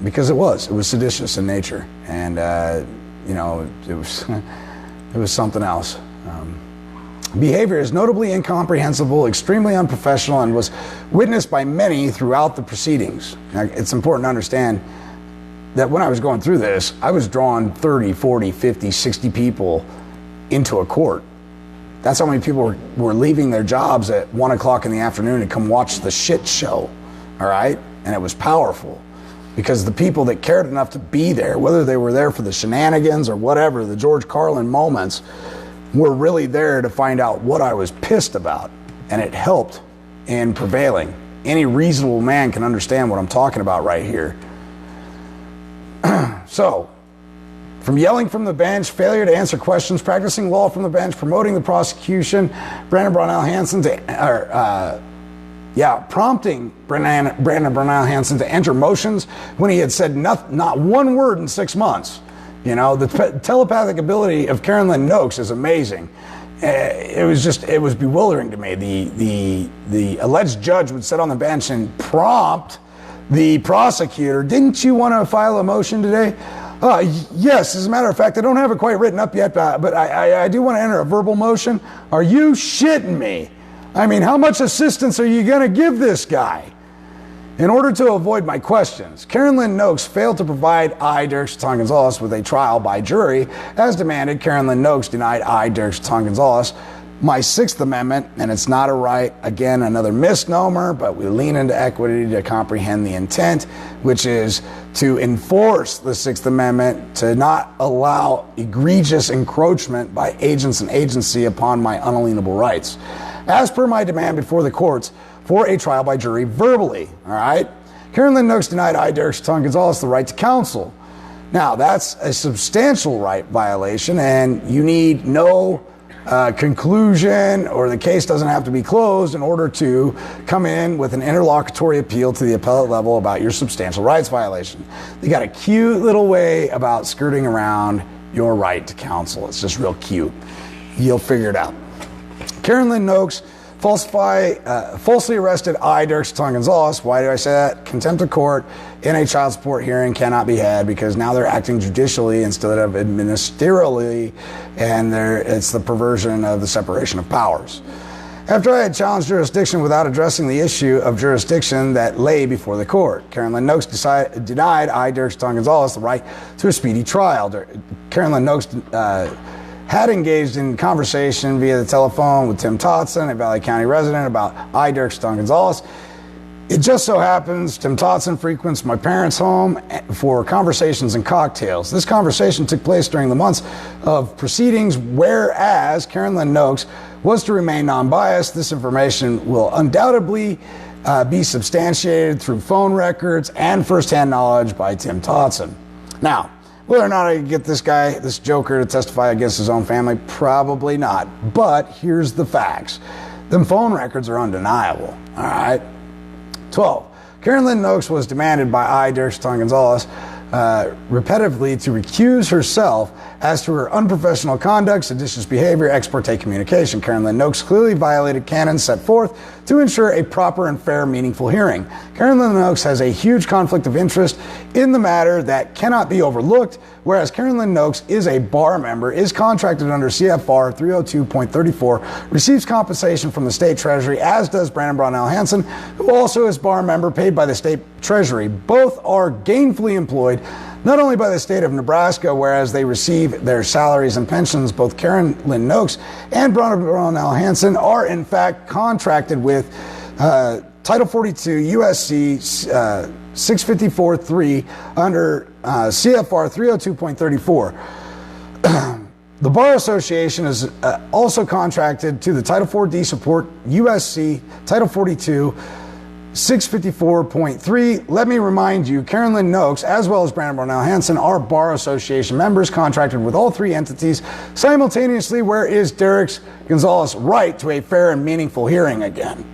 because it was seditious in nature, and it was something else. Behavior is notably incomprehensible, extremely unprofessional, and was witnessed by many throughout the proceedings. Now, it's important to understand that when I was going through this, I was drawing 30, 40, 50, 60 people into a court. That's how many people were leaving their jobs at 1 o'clock in the afternoon to come watch the shit show, all right? And it was powerful because the people that cared enough to be there, whether they were there for the shenanigans or whatever, the George Carlin moments, were really there to find out what I was pissed about. And it helped in prevailing. Any reasonable man can understand what I'm talking about right here. So, from yelling from the bench, failure to answer questions, practicing law from the bench, promoting the prosecution, Brandon Brownell Hansen prompting Brandon Brownell Hansen to enter motions when he had said not one word in 6 months. You know, the telepathic ability of Karen Lynn Noakes is amazing. It was bewildering to me. The alleged judge would sit on the bench and prompt the prosecutor, didn't you want to file a motion today? Yes, as a matter of fact, I don't have it quite written up yet, but I do want to enter a verbal motion. Are you shitting me? I mean, how much assistance are you going to give this guy? In order to avoid my questions, Karen Lynn Noakes failed to provide I, Derek Chaton Gonzalez, with a trial by jury. As demanded, Karen Lynn Noakes denied I, Derek Chaton Gonzalez, my Sixth Amendment, and it's not a right. Again, another misnomer, but we lean into equity to comprehend the intent, which is to enforce the Sixth Amendment, to not allow egregious encroachment by agents and agency upon my unalienable rights. As per my demand before the courts for a trial by jury verbally, all right? Karen Lynn Noakes denied I, Derek Chaton Gonzalez, the right to counsel. Now, that's a substantial right violation, and you need no conclusion, or the case doesn't have to be closed in order to come in with an interlocutory appeal to the appellate level about your substantial rights violation. They got a cute little way about skirting around your right to counsel. It's just real cute. You'll figure it out. Karen Lynn Noakes falsely arrested I, Derek Chaton Gonzalez. Why do I say that? Contempt of court in a child support hearing cannot be had because now they're acting judicially instead of ministerially, and it's the perversion of the separation of powers. After I had challenged jurisdiction without addressing the issue of jurisdiction that lay before the court, Karen Lynn Noakes denied I, Derek Chaton Gonzalez, the right to a speedy trial. Karen Lynn Noakes had engaged in conversation via the telephone with Tim Totson, a Valley County resident, about I, Derek Stone Gonzalez. It just so happens Tim Totson frequents my parents' home for conversations and cocktails. This conversation took place during the months of proceedings, whereas Karen Lynn Noakes was to remain non-biased. This information will undoubtedly be substantiated through phone records and firsthand knowledge by Tim Totson. Now, whether or not I can get this guy, this joker, to testify against his own family, probably not. But here's the facts. Them phone records are undeniable, all right? 12. Karen Lynn Noakes was demanded by I, Derek Stone Gonzalez, repetitively to recuse herself as to her unprofessional conduct, seditious behavior, ex parte communication. Karen Lynn Noakes clearly violated canons set forth to ensure a proper and fair, meaningful hearing. Karen Lynn Noakes has a huge conflict of interest in the matter that cannot be overlooked, whereas Karen Lynn Noakes is a bar member, is contracted under CFR 302.34, receives compensation from the state treasury, as does Brandon Brownell Hansen, who also is bar member paid by the state treasury. Both are gainfully employed not only by the state of Nebraska, whereas they receive their salaries and pensions. Both Karen Lynn Noakes and Brandon Brownell Hansen are in fact contracted with Title 42 USC 654.3 under CFR 302.34. The Bar Association is also contracted to the Title 4D support USC Title 42 654.3. Let me remind you, Karen Lynn Noakes, as well as Brandon Brownell Hansen, are Bar Association members contracted with all three entities simultaneously. Where is Derek Gonzalez' right to a fair and meaningful hearing again?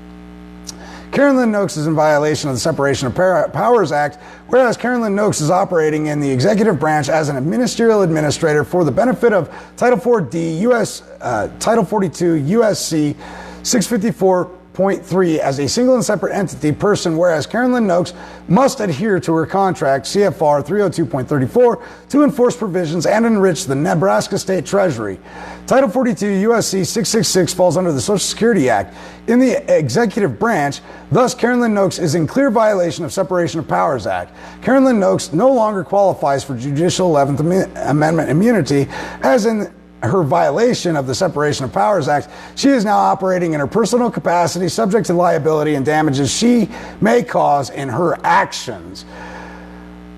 Karen Lynn Noakes is in violation of the Separation of Powers Act, whereas Karen Lynn Noakes is operating in the executive branch as an ministerial administrator for the benefit of Title 4D Title 42 USC 654.3 as a single and separate entity person, whereas Karen Lynn Noakes must adhere to her contract CFR 302.34 to enforce provisions and enrich the Nebraska State Treasury. Title 42 USC 666 falls under the Social Security Act in the executive branch. Thus, Karen Lynn Noakes is in clear violation of Separation of Powers Act. Karen Lynn Noakes no longer qualifies for judicial 11th Amendment immunity, as in her violation of the Separation of Powers Act. She is now operating in her personal capacity, subject to liability and damages she may cause in her actions.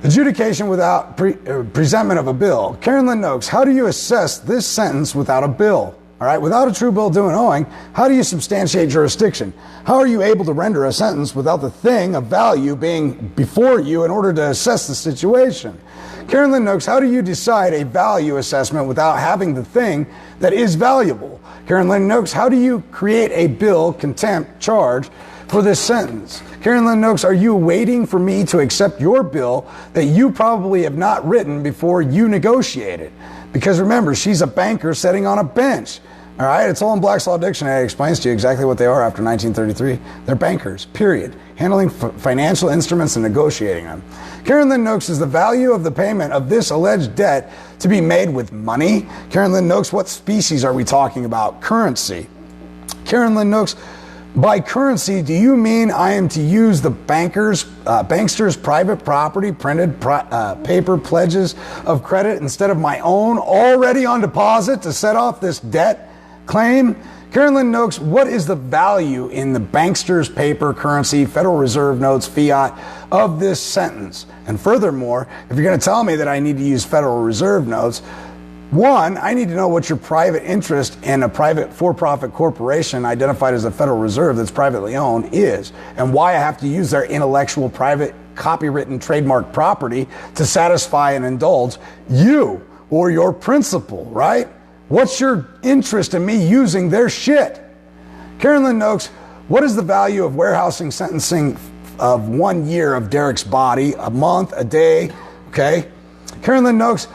Adjudication without presentment of a bill. Karen Lynn Noakes, how do you assess this sentence without a bill? All right, without a true bill due and owing, how do you substantiate jurisdiction? How are you able to render a sentence without the thing of value being before you in order to assess the situation? Karen Lynn Noakes, how do you decide a value assessment without having the thing that is valuable? Karen Lynn Noakes, how do you create a bill contempt charge for this sentence? Karen Lynn Noakes, are you waiting for me to accept your bill that you probably have not written before you negotiated? Because remember, she's a banker sitting on a bench. All right, it's all in Black's Law Dictionary. It explains to you exactly what they are after 1933. They're bankers, period. Handling financial instruments and negotiating them. Karen Lynn Noakes, is the value of the payment of this alleged debt to be made with money? Karen Lynn Noakes, what species are we talking about? Currency. Karen Lynn Noakes, by currency, do you mean I am to use the bankster's private property, printed paper pledges of credit instead of my own already on deposit to set off this debt claim? Karen Lynn Noakes, what is the value in the bankster's paper, currency, Federal Reserve notes, fiat of this sentence? And furthermore, if you're going to tell me that I need to use Federal Reserve notes, one, I need to know what your private interest in a private for-profit corporation identified as a Federal Reserve that's privately owned is, and why I have to use their intellectual, private, copywritten, trademark property to satisfy and indulge you or your principal, right? What's your interest in me using their shit? Karen Lynn Noakes, what is the value of warehousing sentencing of 1 year of Derek's body, a month, a day, okay? Karen Lynn Noakes,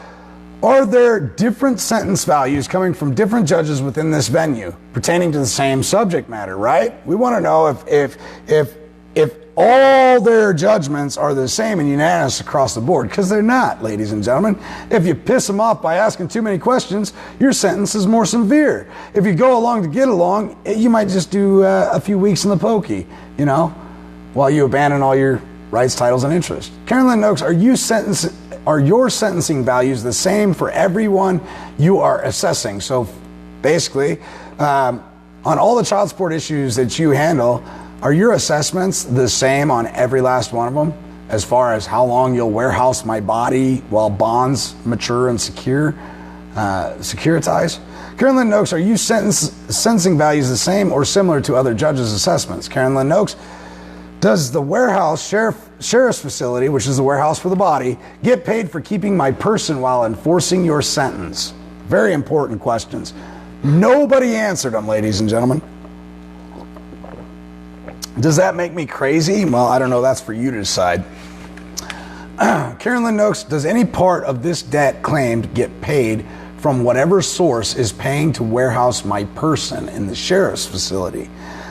are there different sentence values coming from different judges within this venue pertaining to the same subject matter, right? We want to know if all their judgments are the same and unanimous across the board, because they're not, ladies and gentlemen. If you piss them off by asking too many questions, your sentence is more severe. If you go along to get along, you might just do a few weeks in the pokey, you know, while you abandon all your rights, titles, and interests. Karen Lynn Noakes, are are your sentencing values the same for everyone you are assessing? So basically, on all the child support issues that you handle, are your assessments the same on every last one of them? As far as how long you'll warehouse my body while bonds mature and securitize? Karen Lynn Noakes, are you sentencing values the same or similar to other judges' assessments? Karen Lynn Noakes, does the warehouse sheriff's facility, which is the warehouse for the body, get paid for keeping my person while enforcing your sentence? Very important questions. Nobody answered them, ladies and gentlemen. Does that make me crazy? Well, I don't know. That's for you to decide. Karen Lynn Noakes, does any part of this debt claimed get paid from whatever source is paying to warehouse my person in the sheriff's facility?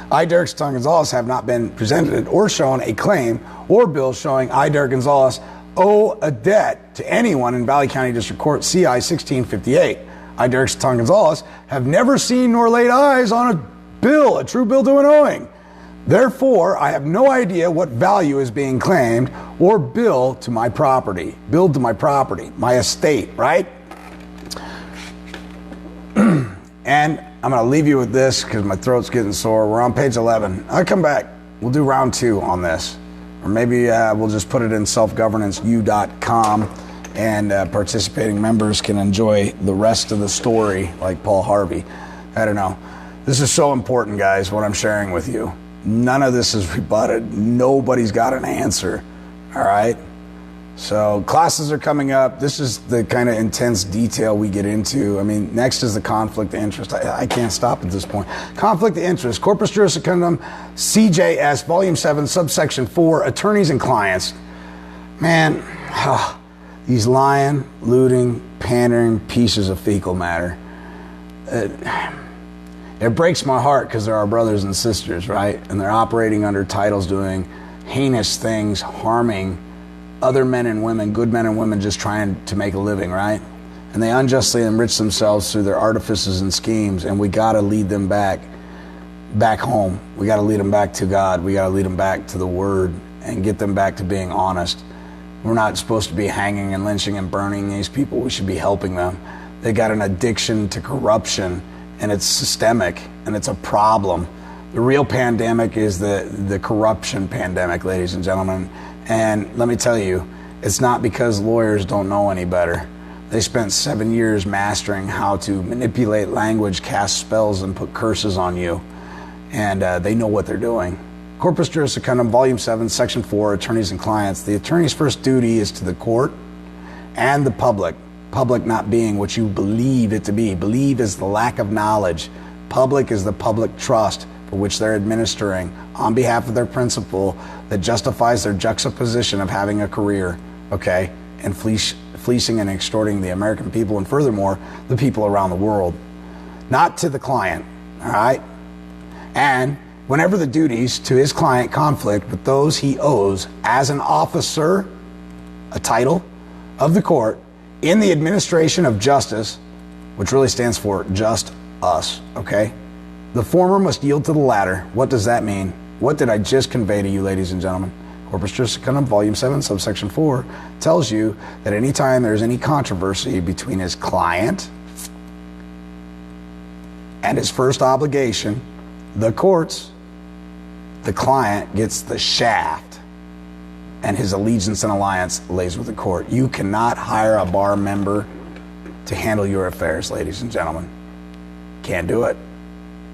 I, Derek Satan Gonzalez, have not been presented or shown a claim or bill showing I, Derek Gonzalez, owe a debt to anyone in Valley County District Court, CI 1658. I, Derek Satan Gonzalez, have never seen nor laid eyes on a bill, a true bill to an owing. Therefore, I have no idea what value is being claimed or billed to my property, my estate, right? And I'm going to leave you with this because my throat's getting sore. We're on page 11. I'll come back. We'll do round 2 on this. Or maybe we'll just put it in selfgovernanceU.com and participating members can enjoy the rest of the story like Paul Harvey. I don't know. This is so important, guys, what I'm sharing with you. None of this is rebutted. Nobody's got an answer. All right? So classes are coming up. This is the kind of intense detail we get into. I mean, next is the conflict of interest. I can't stop at this point. Conflict of interest, Corpus Juris Secundum, CJS, Volume 7, Subsection 4, Attorneys and Clients. Man, these lying, looting, pandering pieces of fecal matter. It breaks my heart because they're our brothers and sisters, right? And they're operating under titles doing heinous things, harming other men and women, good men and women just trying to make a living, right? And they unjustly enrich themselves through their artifices and schemes, and we got to lead them back home. We got to lead them back to God. We got to lead them back to the Word and get them back to being honest. We're not supposed to be hanging and lynching and burning these people. We should be helping them. They got an addiction to corruption, and it's systemic, and it's a problem. The real pandemic is the corruption pandemic, ladies and gentlemen. And let me tell you, it's not because lawyers don't know any better. They spent 7 years mastering how to manipulate language, cast spells, and put curses on you. And they know what they're doing. Corpus Juris Secundum, Volume 7, Section 4, Attorneys and Clients. The attorney's first duty is to the court and the public. Public not being what you believe it to be. Believe is the lack of knowledge. Public is the public trust for which they're administering on behalf of their principal that justifies their juxtaposition of having a career, okay, and fleecing and extorting the American people and furthermore, the people around the world. Not to the client, all right? And whenever the duties to his client conflict with those he owes as an officer, a title of the court, in the administration of justice, which really stands for just us, okay? The former must yield to the latter. What does that mean? What did I just convey to you, ladies and gentlemen? Corpus Juris Secundum, Volume 7, Subsection 4, tells you that anytime there's any controversy between his client and his first obligation, the courts, the client gets the shaft, and his allegiance and alliance lays with the court. You cannot hire a bar member to handle your affairs, ladies and gentlemen. Can't do it.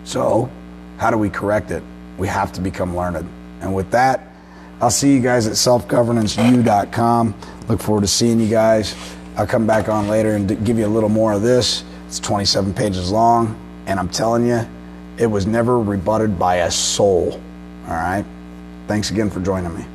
So, how do we correct it? We have to become learned. And with that, I'll see you guys at selfgovernanceU.com. Look forward to seeing you guys. I'll come back on later and give you a little more of this. It's 27 pages long, and I'm telling you, it was never rebutted by a soul. All right? Thanks again for joining me.